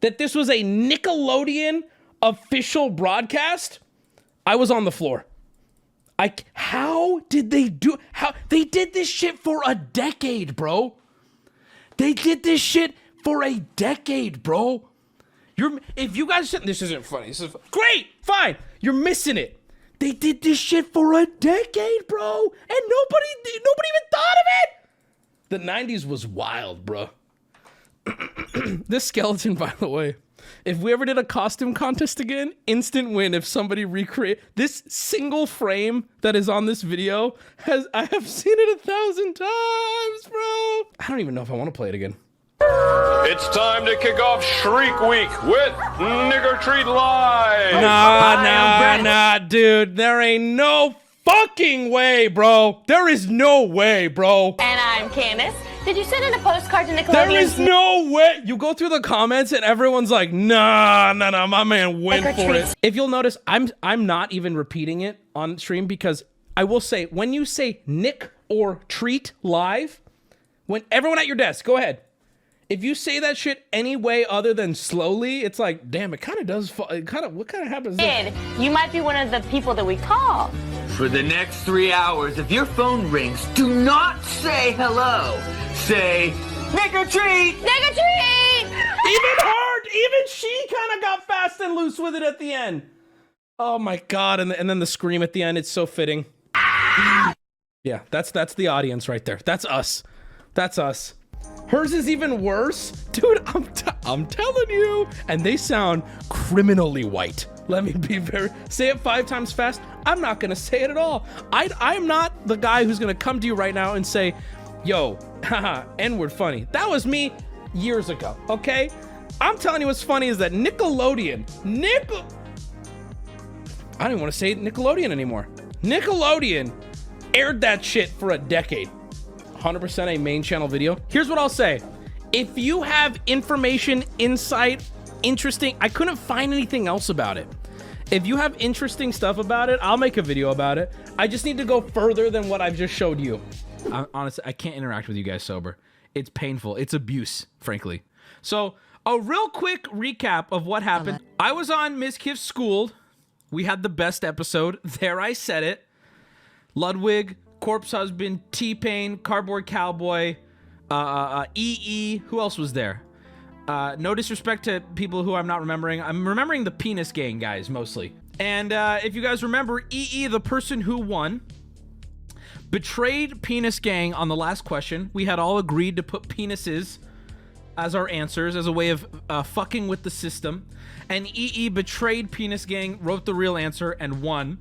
that this was a Nickelodeon official broadcast, I was on the floor. How did they do? They did this shit for a decade, bro. They did this shit for a decade, bro. If you guys said this isn't funny, this is great, fine. You're missing it. They did this shit for a decade, bro, and nobody even thought of it. The 90s was wild, bro. This skeleton, by the way, if we ever did a costume contest again, instant win if somebody recreate this single frame that is on this video. I have seen it 1,000 times, bro. I don't even know if I want to play it again. It's time to kick off Shriek Week with Nigger Treat Live. Nah, dude. There ain't no fucking way, bro. There is no way, bro. And I'm Candace. Did you send in a postcard to Nickelodeon's? There is no way. You go through the comments and everyone's like, nah, my man went for it. If you'll notice, I'm not even repeating it on stream because I will say, when you say Nick or Treat Live, when everyone at your desk, go ahead. If you say that shit any way other than slowly, it's like, damn, it kind of does. What kind of happens there? You might be one of the people that we call. For the next 3 hours, if your phone rings, do not say hello. Say, Nick or Treat! Nick or Treat! Even she kind of got fast and loose with it at the end. Oh my God, and then the scream at the end, it's so fitting. Yeah, that's the audience right there. That's us. That's us. Hers is even worse. Dude, I'm telling you. And they sound criminally white. Let me be say it 5 times fast. I'm not gonna say it at all. I'm not the guy who's gonna come to you right now and say, yo, haha, N-word funny. That was me years ago, okay? I'm telling you what's funny is that Nickelodeon, I don't even want to say Nickelodeon anymore. Nickelodeon aired that shit for a decade. 100% a main channel video. Here's what I'll say. If you have information, insight, interesting, I couldn't find anything else about it. If you have interesting stuff about it, I'll make a video about it. I just need to go further than what I've just showed you. Honestly, I can't interact with you guys sober. It's painful. It's abuse, frankly. So, a real quick recap of what happened. I was on Ms. Kiff Schooled. We had the best episode. There I said it. Ludwig, Corpse Husband, T-Pain, Cardboard Cowboy, EE. Who else was there? No disrespect to people who I'm not remembering. I'm remembering the Penis Gang guys, mostly. And if you guys remember, EE, the person who won, betrayed Penis Gang on the last question. We had all agreed to put penises as our answers as a way of fucking with the system. And EE betrayed Penis Gang, wrote the real answer, and won.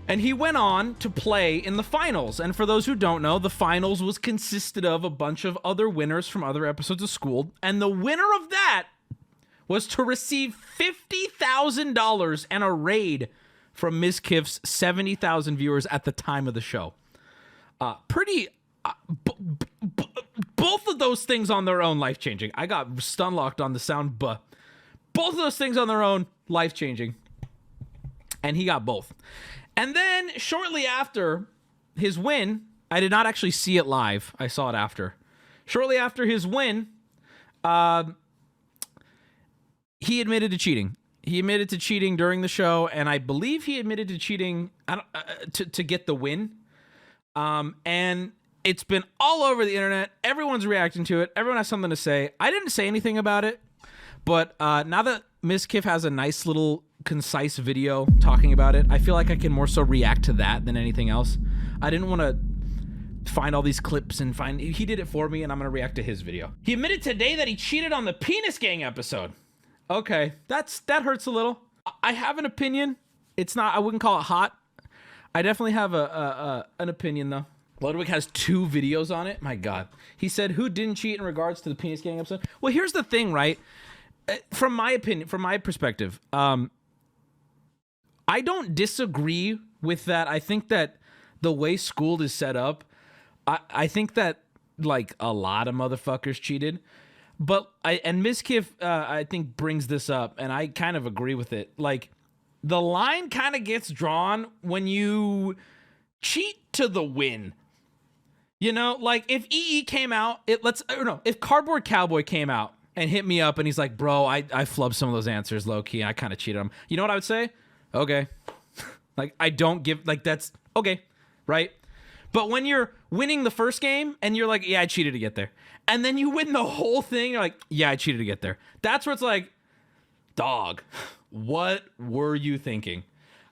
And he went on to play in the finals. And for those who don't know, the finals was consisted of a bunch of other winners from other episodes of Schooled. And the winner of that was to receive $50,000 and a raid from Ms. Kiff's 70,000 viewers at the time of the show. Both of those things on their own life-changing. I got stun locked on the sound, but both of those things on their own life-changing. And he got both. And then shortly after his win, I did not actually see it live. I saw it after. Shortly after his win, he admitted to cheating. He admitted to cheating during the show, and I believe he admitted to cheating to get the win. And it's been all over the internet. Everyone's reacting to it. Everyone has something to say. I didn't say anything about it, but now that Ms. Kiff has a nice little concise video talking about it, I feel like I can more so react to that than anything else. I didn't want to find all these clips and he did it for me, and I'm going to react to his video. He admitted today that he cheated on the Penis Gang episode. Okay, that hurts a little. I have an opinion. It's not, I wouldn't call it hot. I definitely have an opinion though. Ludwig has 2 videos on it. My God. He said, who didn't cheat in regards to the Penis Gang episode? Well, here's the thing, right? From my opinion, from my perspective, I don't disagree with that. I think that the way Schooled is set up, I think that like a lot of motherfuckers cheated. But and Ms. Kiff, I think brings this up, and I kind of agree with it. Like, the line kind of gets drawn when you cheat to the win. You know, like if EE came out, if Cardboard Cowboy came out and hit me up and he's like, bro, I flubbed some of those answers low key and I kind of cheated him. You know what I would say? Okay. Like, I don't give, like, that's okay, right? But when you're winning the first game and you're like, yeah, I cheated to get there. And then you win the whole thing, you're like, yeah, I cheated to get there. That's where it's like, dog, what were you thinking?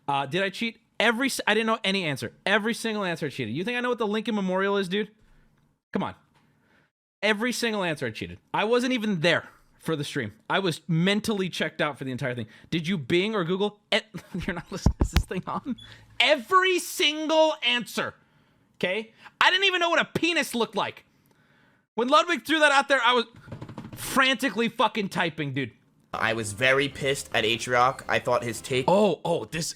Did I cheat? I didn't know any answer. Every single answer I cheated. You think I know what the Lincoln Memorial is, dude? Come on. Every single answer I cheated. I wasn't even there for the stream. I was mentally checked out for the entire thing. Did you Bing or Google? You're not listening. Is this thing on? Every single answer. Okay? I didn't even know what a penis looked like. When Ludwig threw that out there, I was frantically fucking typing, dude. I was very pissed at H-Rock. I thought his take... this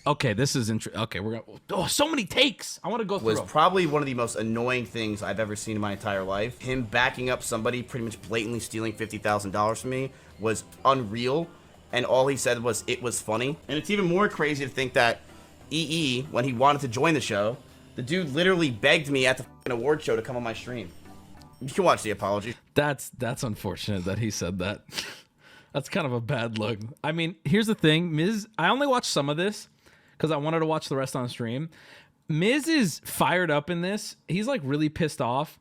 is interesting. Okay, we're gonna... so many takes. I want to go through. Was probably one of the most annoying things I've ever seen in my entire life. Him backing up somebody pretty much blatantly stealing $50,000 from me was unreal. And all he said was, it was funny. And it's even more crazy to think that EE, when he wanted to join the show, the dude literally begged me at the f***ing award show to come on my stream. You can watch the apology. That's unfortunate that he said that. That's kind of a bad look. I mean, here's the thing. I only watched some of this because I wanted to watch the rest on stream. Miz is fired up in this. He's like really pissed off.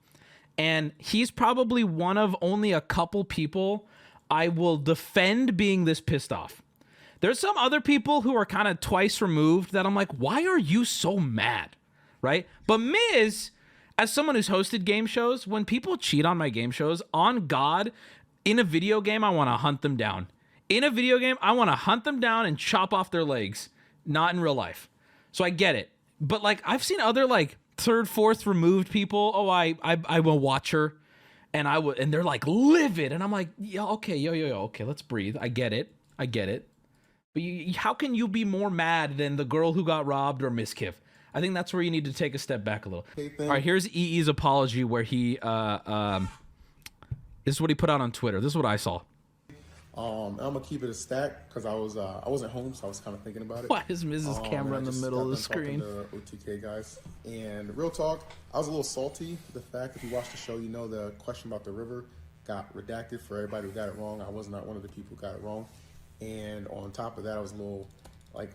And he's probably one of only a couple people I will defend being this pissed off. There's some other people who are kind of twice removed that I'm like, why are you so mad? Right? But Miz, as someone who's hosted game shows, when people cheat on my game shows, on God, in a video game, I want to hunt them down. In a video game, I want to hunt them down and chop off their legs. Not in real life. So I get it. But like, I've seen other like third, fourth removed people. Oh, I'm a watcher, and and they're like livid, and I'm like, yeah, okay, okay, let's breathe. I get it. But how can you be more mad than the girl who got robbed or Miss Kiff? I think that's where you need to take a step back a little. Hey, All right, here's EE's apology where he this is what he put out on Twitter. This is what I saw. I'm gonna keep it a stack because I wasn't home, so I was kind of thinking about it. Why is Mrs. Camera in the middle of the screen? To OTK guys, and real talk, I was a little salty. The fact, if you watch the show, you know the question about the river got redacted for everybody who got it wrong. I was not one of the people who got it wrong, and on top of that, I was a little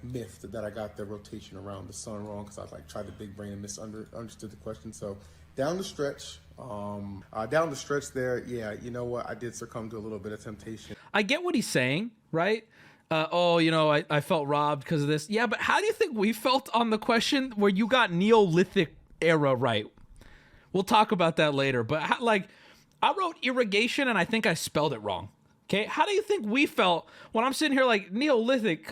miffed that I got the rotation around the sun wrong because I tried to big brain and misunderstood the question. So down the stretch there, yeah, you know what? I did succumb to a little bit of temptation. I get what he's saying, right? I felt robbed because of this. Yeah, but how do you think we felt on the question where you got Neolithic era right? We'll talk about that later. But I wrote irrigation and I think I spelled it wrong. Okay, how do you think we felt when I'm sitting here like Neolithic?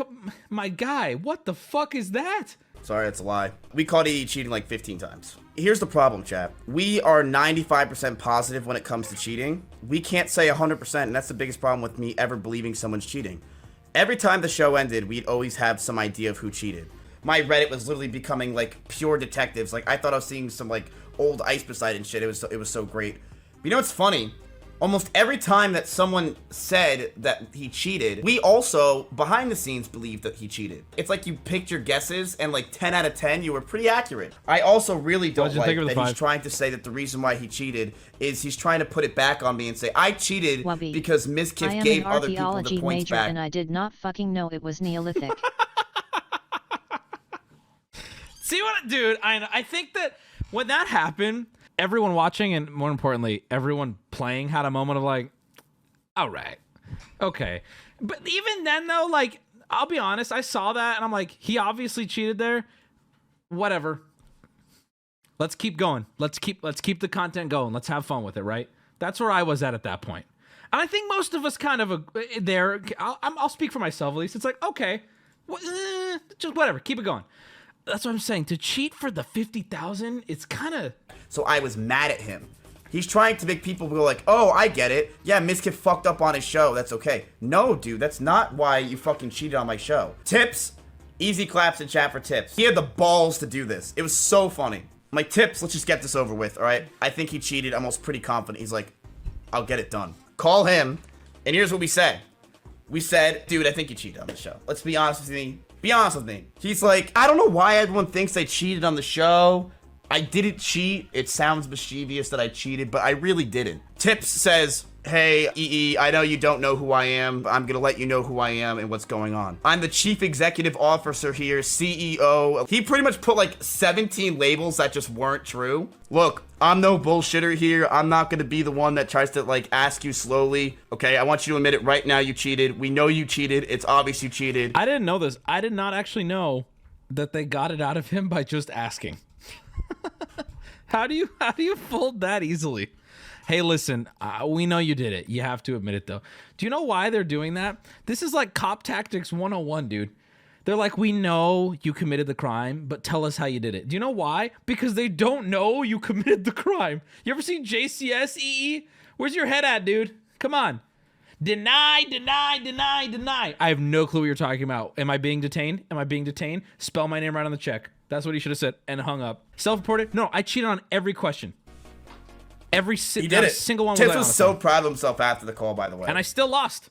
My guy, what the fuck is that? Sorry, that's a lie. We called EE cheating like 15 times. Here's the problem, chat. We are 95% positive when it comes to cheating. We can't say 100%, and that's the biggest problem with me ever believing someone's cheating. Every time the show ended, we'd always have some idea of who cheated. My Reddit was literally becoming pure detectives. I thought I was seeing some old Ice Poseidon shit. It was so great. But you know what's funny? Almost every time that someone said that he cheated, we also, behind the scenes, believed that he cheated. It's like you picked your guesses, and 10 out of 10, you were pretty accurate. I also really don't like that he's trying to say that the reason why he cheated is he's trying to put it back on me and say, I cheated Wubby. because Ms. Kiff gave other people the points major back. And I did not fucking know it was Neolithic. See what, dude? I think that when that happened, everyone watching and more importantly, everyone playing had a moment of all right, okay. But even then though, I'll be honest, I saw that and I'm like, he obviously cheated there. Whatever. Let's keep going. Let's keep the content going. Let's have fun with it, right? That's where I was at that point. And I think most of us kind of there. I'll speak for myself at least. It's okay, just whatever. Keep it going. That's what I'm saying. To cheat for the 50,000, it's kind of. So I was mad at him. He's trying to make people go oh, I get it. Yeah, Mizkif fucked up on his show. That's okay. No, dude, that's not why you fucking cheated on my show. Tips. Easy claps in chat for Tips. He had the balls to do this. It was so funny. My Tips, let's just get this over with, all right? I think he cheated. I'm almost pretty confident. He's like, I'll get it done. Call him, and here's what we said. We said, dude, I think you cheated on the show. Let's be honest with me. Be honest with me. He's like, I don't know why everyone thinks I cheated on the show. I didn't cheat. It sounds mischievous that I cheated, but I really didn't. Tips says, hey, EE, I know you don't know who I am. I'm going to let you know who I am and what's going on. I'm the chief executive officer here, CEO. He pretty much put 17 labels that just weren't true. Look, I'm no bullshitter here. I'm not going to be the one that tries to ask you slowly. Okay, I want you to admit it right now. You cheated. We know you cheated. It's obvious you cheated. I didn't know this. I did not actually know that they got it out of him by just asking. How do you fold that easily? Hey, listen, we know you did it. You have to admit it, though. Do you know why they're doing that? This is cop tactics 101, dude. They're like, we know you committed the crime, but tell us how you did it. Do you know why? Because they don't know you committed the crime. You ever seen JCS, EE? Where's your head at, dude? Come on. Deny, deny, deny, deny. I have no clue what you're talking about. Am I being detained? Am I being detained? Spell my name right on the check. That's what he should have said and hung up. Self-reported? No, I cheated on every question. He did it. Single one. Tips was so proud of himself after the call, by the way. And I still lost.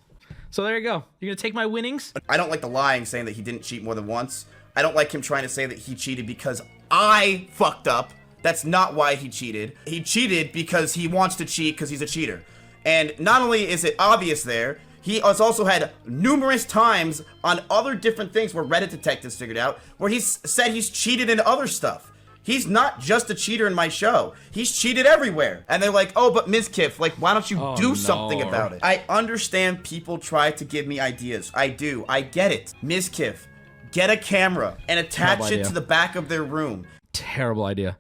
So there you go. You're going to take my winnings? I don't like the lying saying that he didn't cheat more than once. I don't like him trying to say that he cheated because I fucked up. That's not why he cheated. He cheated because he wants to cheat because he's a cheater. And not only is it obvious there, he has also had numerous times on other different things where Reddit detectives figured out where he's said he's cheated in other stuff. He's not just a cheater in my show. He's cheated everywhere. And they're like, oh, but Ms. Kiff, why don't you do something about it? I understand people try to give me ideas. I do. I get it. Ms. Kiff, get a camera and attach it to the back of their room. Terrible idea.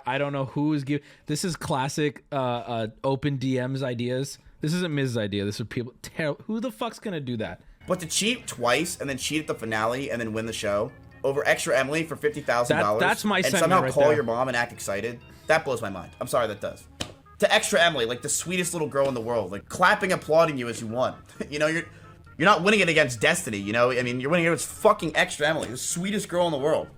I don't know who is giving. This is classic open DMs ideas. This isn't Miz's idea. This is people. Who the fuck's gonna do that? But to cheat twice and then cheat at the finale and then win the show over Extra Emily for $50,000. That's my and sentiment somehow right call there. your mom and act excited. That blows my mind. I'm sorry, that does. To Extra Emily, the sweetest little girl in the world, clapping, applauding you as you won. You know, you're not winning it against Destiny. You know, I mean, you're winning it against fucking Extra Emily, the sweetest girl in the world.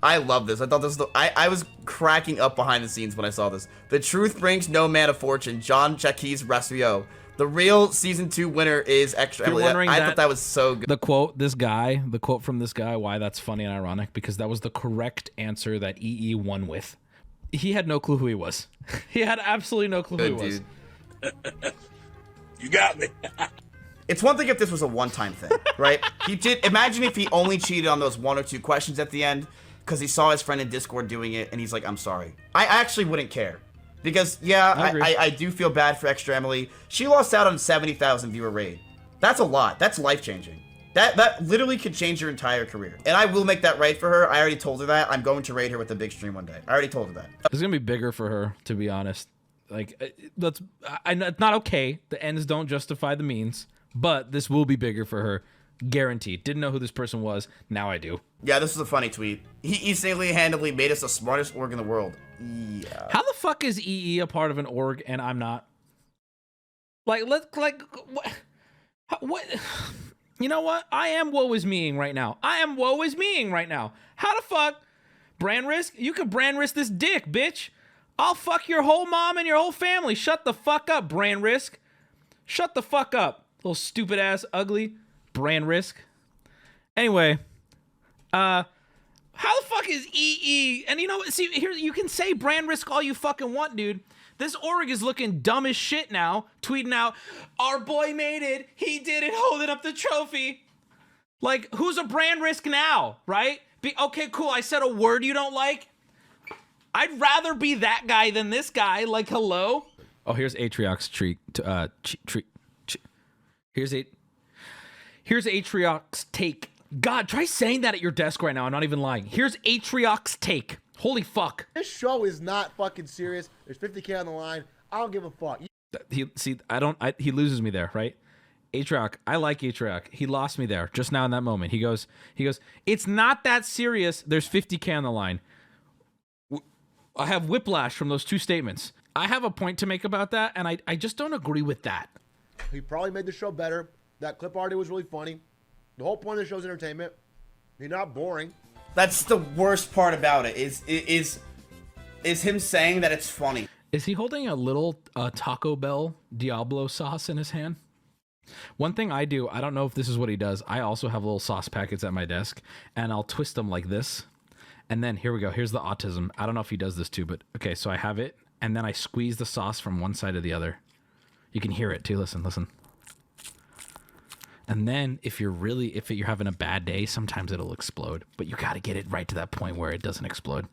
I love this. I thought this was I was cracking up behind the scenes when I saw this. The truth brings no man of fortune. John Chakis Rasio. The real season 2 winner is Extra Emily. I thought that was so good. The quote from this guy, why that's funny and ironic, because that was the correct answer that EE won with. He had no clue who he was. He had absolutely no clue who he was. You got me. It's one thing if this was a one-time thing, right? Imagine if he only cheated on those 1 or 2 questions at the end because he saw his friend in Discord doing it and he's like, I'm sorry. I actually wouldn't care. Because, yeah, I do feel bad for Extra Emily. She lost out on 70,000 viewer raid. That's a lot. That's life-changing. That literally could change your entire career. And I will make that right for her. I already told her that. I'm going to raid her with a big stream one day. I already told her that. It's going to be bigger for her, to be honest. Like, it's not okay. The ends don't justify the means. But this will be bigger for her. Guaranteed. Didn't know who this person was. Now I do. Yeah, this was a funny tweet. He single-handedly made us the smartest org in the world. Yeah. How the fuck is EE a part of an org and I'm not? What? You know what? I am woe is meing right now. How the fuck? Brand risk? You can brand risk this dick, bitch. I'll fuck your whole mom and your whole family. Shut the fuck up, brand risk. Shut the fuck up. Little stupid ass, ugly brand risk. Anyway, how the fuck is EE? And you know what? See, here, you can say brand risk all you fucking want, dude. This org is looking dumb as shit now, tweeting out, our boy made it. He did it, holding up the trophy. Like, who's a brand risk now, right? Okay, cool. I said a word you don't like. I'd rather be that guy than this guy. Like, hello? Oh, here's Atriox Shriek. Here's Atriox take. God, try saying that at your desk right now. I'm not even lying. Here's Atriox take. Holy fuck. This show is not fucking serious. There's 50K on the line. I don't give a fuck. He loses me there, right? Atriox, I like Atriox. He lost me there just now in that moment. He goes, it's not that serious. There's 50K on the line. I have whiplash from those two statements. I have a point to make about that, and I just don't agree with that. He probably made the show better. That clip already was really funny. The whole point of the show is entertainment. You're not boring. That's the worst part about it, is him saying that it's funny. Is he holding a little Taco Bell Diablo sauce in his hand? One thing I do, I don't know if this is what he does, I also have little sauce packets at my desk, and I'll twist them like this. And then, here we go, here's the autism. I don't know if he does this too, but okay, so I have it, and then I squeeze the sauce from one side to the other. You can hear it too, listen. And then, if you're having a bad day, sometimes it'll explode. But you gotta get it right to that point where it doesn't explode.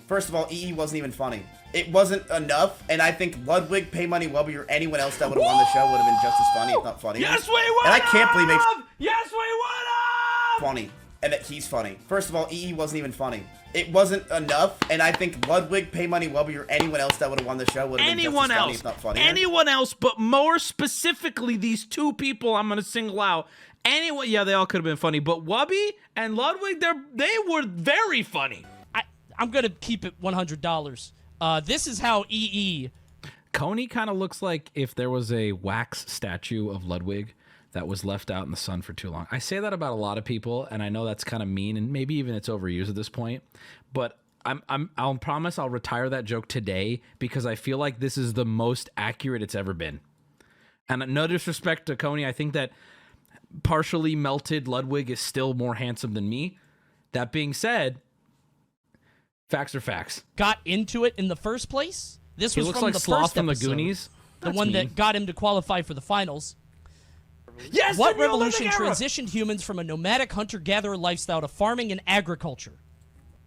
First of all, EE wasn't even funny. It wasn't enough, and I think Ludwig, PayMoneyWubby, or anyone else that would have won the show would have been just as funny, if not funnier. Yes, we would. And I can't believe it. Yes, we would. Funny, and that he's funny. First of all, EE wasn't even funny. It wasn't enough, and I think Ludwig, PayMoneyWubby, or anyone else that would have won the show would have been just as funny, if not funnier. Anyone else, but more specifically, these two people I'm gonna single out. Anyone, yeah, they all could have been funny, but Wubby and Ludwig, they were very funny. I'm gonna keep it $100. This is how EE. Coney kind of looks like if there was a wax statue of Ludwig that was left out in the sun for too long. I say that about a lot of people, and I know that's kind of mean, and maybe even it's overused at this point. But I'll promise I'll retire that joke today because I feel like this is the most accurate it's ever been. And no disrespect to Coney, I think that partially melted Ludwig is still more handsome than me. That being said, facts are facts. Got into it in the first place. This was looks from like the Sloth first from the episode, Goonies. the one that got him to qualify for the finals. Yes, what revolution transitioned humans from a nomadic hunter-gatherer lifestyle to farming and agriculture?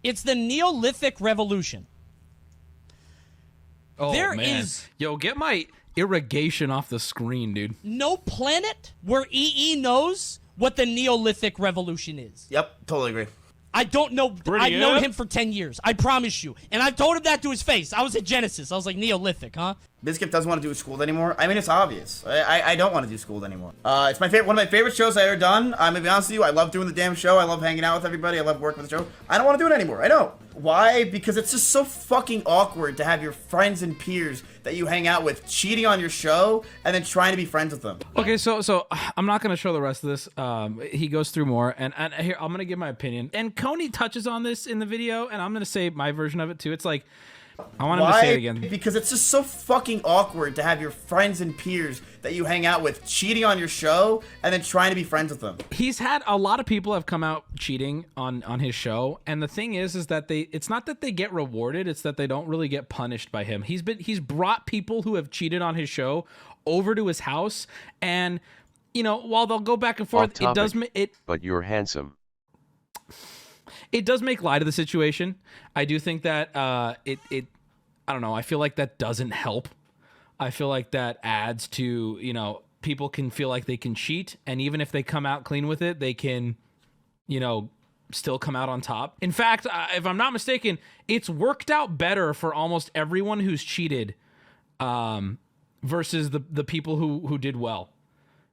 It's the Neolithic Revolution. Oh, man. Yo, get my irrigation off the screen, dude. No planet where EE knows what the Neolithic Revolution is. Yep, totally agree. I don't know. I've known him for 10 years. I promise you. And I've told him that to his face. I was at Genesis. I was like, Neolithic, huh? Biscuit doesn't want to do Schooled anymore. I mean, it's obvious. I don't want to do Schooled anymore. It's my favorite, one of my favorite shows I ever done. I'm gonna be honest with you. I love doing the damn show. I love hanging out with everybody. I love working with the show. I don't want to do it anymore. I know. Why? Because it's just so fucking awkward to have your friends and peers that you hang out with cheating on your show and then trying to be friends with them. Okay, so I'm not gonna show the rest of this. He goes through more, and here I'm gonna give my opinion. And Coney touches on this in the video, and I'm gonna say my version of it too. It's like, I want him to say it again. Because it's just so fucking awkward to have your friends and peers that you hang out with cheating on your show and then trying to be friends with them. He's had a lot of people have come out cheating on his show, and the thing is that it's not that they get rewarded, it's that they don't really get punished by him. He's brought people who have cheated on his show over to his house, and you know, while they'll go back and forth, But you're handsome. It does make light of the situation. I do think that I don't know, I feel like that doesn't help. I feel like that adds to, you know, people can feel like they can cheat, and even if they come out clean with it, they can, you know, still come out on top. In fact, if I'm not mistaken, it's worked out better for almost everyone who's cheated versus the people who did well.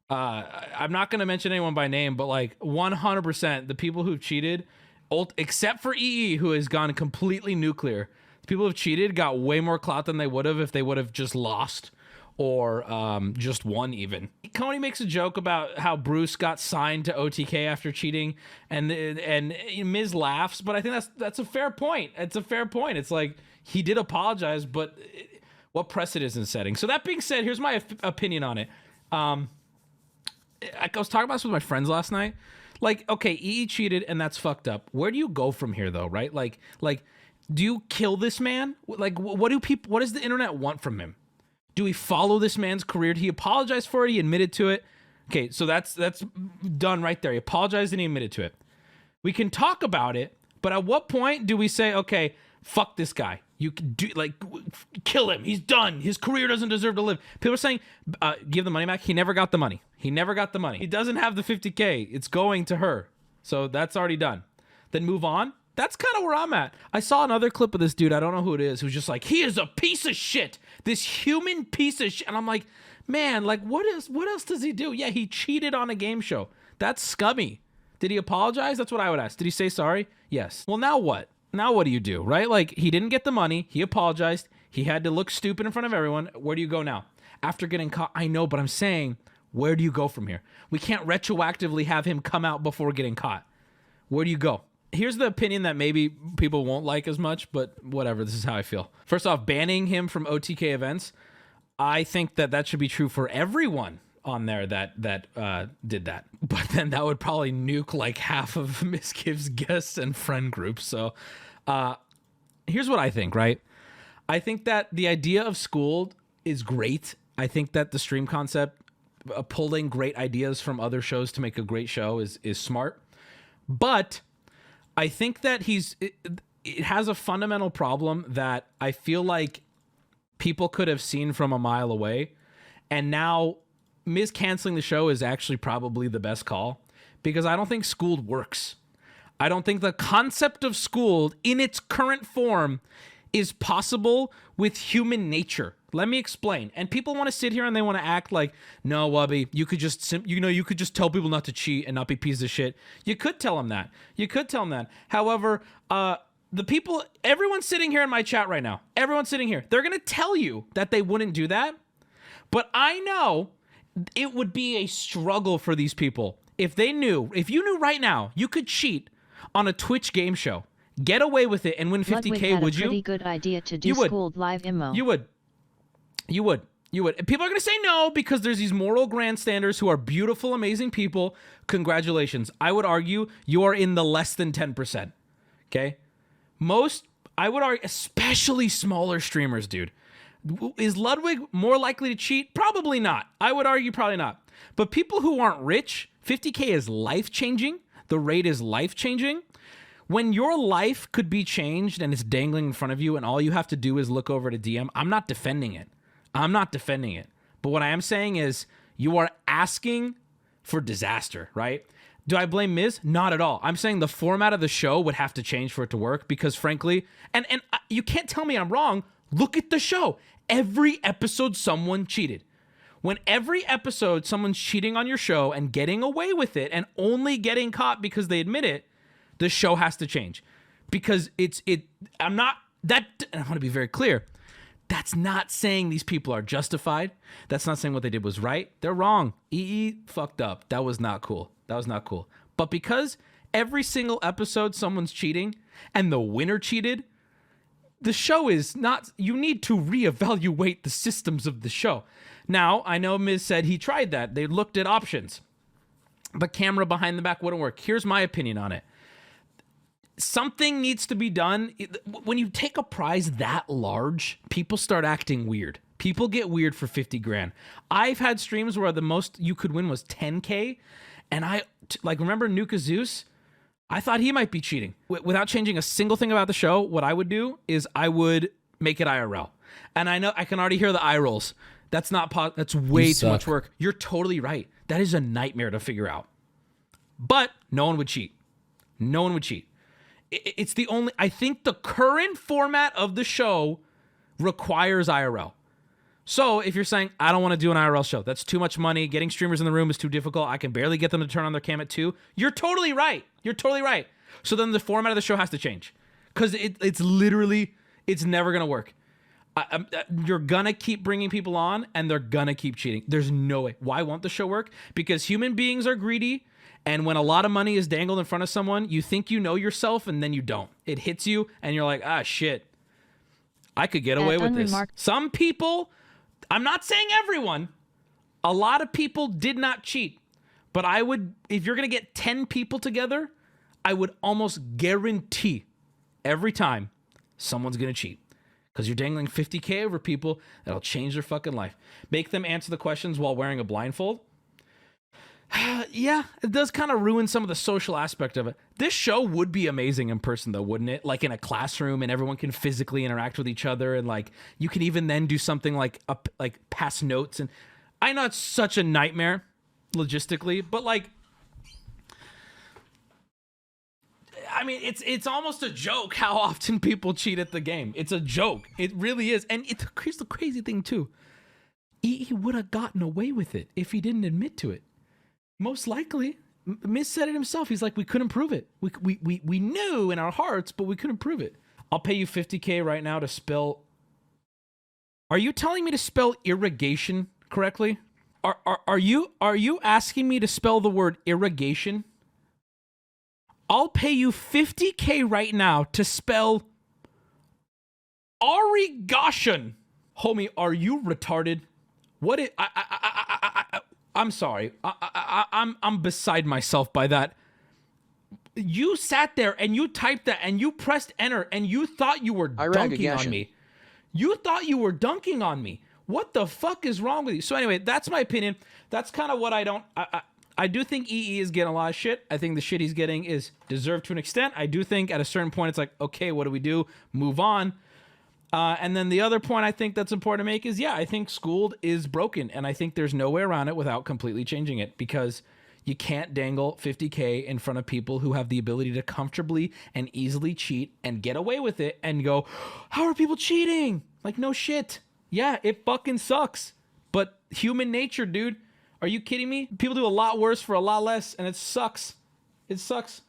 I'm not going to mention anyone by name, but like 100% the people who've cheated, except for EE, who has gone completely nuclear. People who've cheated got way more clout than they would have if they would have just lost or just won even. Coney makes a joke about how Bruce got signed to OTK after cheating, and Miz laughs, but I think that's a fair point. It's a fair point. It's like, he did apologize, but what precedent is setting? So that being said, here's my opinion on it. I was talking about this with my friends last night. Like, okay, EE cheated, and that's fucked up. Where do you go from here, though, right? Like, do you kill this man? Like, what does the internet want from him? Do we follow this man's career? Did he apologize for it? He admitted to it. Okay, so that's done right there. He apologized and he admitted to it. We can talk about it, but at what point do we say, okay, fuck this guy? You can do, like, kill him. He's done. His career doesn't deserve to live. People are saying, give the money back. He never got the money. He never got the money. He doesn't have the 50K. It's going to her. So that's already done. Then move on. That's kind of where I'm at. I saw another clip of this dude, I don't know who it is, who's just like, he is a piece of shit. This human piece of shit. And I'm like, man, like, what else does he do? Yeah, he cheated on a game show. That's scummy. Did he apologize? That's what I would ask. Did he say sorry? Yes. Well, now what? Now what do you do, right? Like, he didn't get the money. He apologized. He had to look stupid in front of everyone. Where do you go now? After getting caught, I know, but I'm saying, where do you go from here? We can't retroactively have him come out before getting caught. Where do you go? Here's the opinion that maybe people won't like as much, but whatever, this is how I feel. First off, banning him from OTK events, I think that should be true for everyone on there that did that. But then that would probably nuke like half of Miss Gibbs' guests and friend groups. So here's what I think, right? I think that the idea of Schooled is great. I think that the stream concept, pulling great ideas from other shows to make a great show is smart. But I think that it has a fundamental problem that I feel like people could have seen from a mile away. And now Miz canceling the show is actually probably the best call, because I don't think Schooled works. I don't think the concept of Schooled in its current form is possible with human nature. Let me explain. And people want to sit here and they want to act like, no, Wubby, you could just tell people not to cheat and not be pieces of shit. You could tell them that. You could tell them that. However, the people, everyone sitting here in my chat right now, everyone sitting here, they're going to tell you that they wouldn't do that. But I know it would be a struggle for these people. If you knew right now you could cheat on a Twitch game show, get away with it and win 50K, would you? Pretty good idea to do Schooled live immo. You would. And people are going to say no because there's these moral grandstanders who are beautiful, amazing people. Congratulations. I would argue you are in the less than 10%. Okay? I would argue, especially smaller streamers, dude. Is Ludwig more likely to cheat? Probably not. I would argue probably not. But people who aren't rich, 50K is life-changing. The rate is life-changing. When your life could be changed and it's dangling in front of you and all you have to do is look over to DM, I'm not defending it. But what I am saying is you are asking for disaster, right? Do I blame Miz? Not at all. I'm saying the format of the show would have to change for it to work because frankly, and you can't tell me I'm wrong. Look at the show. Every episode someone cheated. When every episode someone's cheating on your show and getting away with it and only getting caught because they admit it, the show has to change. because I want to be very clear. That's not saying these people are justified. That's not saying what they did was right. They're wrong. Fucked up. That was not cool. But because every single episode someone's cheating and the winner cheated, the show is not, you need to reevaluate the systems of the show. Now, I know Miz said he tried that. They looked at options. The camera behind the back wouldn't work. Here's my opinion on it. Something needs to be done. When you take a prize that large, people start acting weird. People get weird for 50 grand. I've had streams where the most you could win was 10K. And remember Nuka Zeus? I thought he might be cheating. Without changing a single thing about the show, what I would do is I would make it IRL. And I know I can already hear the eye rolls. That's way too much work. You're totally right. That is a nightmare to figure out. But no one would cheat. It's the only, I think the current format of the show requires IRL. So if you're saying, I don't want to do an IRL show, that's too much money, getting streamers in the room is too difficult, I can barely get them to turn on their cam at 2, you're totally right. So then the format of the show has to change. Because it's never going to work. You're going to keep bringing people on, and they're going to keep cheating. There's no way. Why won't the show work? Because human beings are greedy. And when a lot of money is dangled in front of someone, you think you know yourself, and then you don't. It hits you, and you're like, shit. I could get away with this. Some people, I'm not saying everyone, a lot of people did not cheat. But I would, if you're going to get 10 people together, I would almost guarantee every time someone's going to cheat. Because you're dangling 50K over people that'll change their fucking life. Make them answer the questions while wearing a blindfold. Yeah, it does kind of ruin some of the social aspect of it. This show would be amazing in person, though, wouldn't it? Like in a classroom, and everyone can physically interact with each other, and like you can even then do something like pass notes. And I know it's such a nightmare logistically, but like, I mean, it's almost a joke how often people cheat at the game. It's a joke. It really is. And here's the crazy thing too. He would have gotten away with it if he didn't admit to it. Most likely, Miz said it himself. He's like, we couldn't prove it. We knew in our hearts, but we couldn't prove it. I'll pay you 50K right now to spell. Are you telling me to spell irrigation correctly? Are you asking me to spell the word irrigation? I'll pay you 50K right now to spell irrigation. Homie, are you retarded? What is I'm sorry. I'm beside myself by that. You sat there and you typed that and you pressed enter and you thought you were dunking on me. You thought you were dunking on me. What the fuck is wrong with you? So anyway, that's my opinion. That's kind of what I do think EE is getting a lot of shit. I think the shit he's getting is deserved to an extent. I do think at a certain point it's like, okay, what do we do? Move on. And then the other point I think that's important to make is, yeah, I think Schooled is broken, and I think there's no way around it without completely changing it, because you can't dangle 50K in front of people who have the ability to comfortably and easily cheat and get away with it and go, how are people cheating? Like, no shit. Yeah, it fucking sucks. But human nature, dude. Are you kidding me? People do a lot worse for a lot less, and it sucks. It sucks.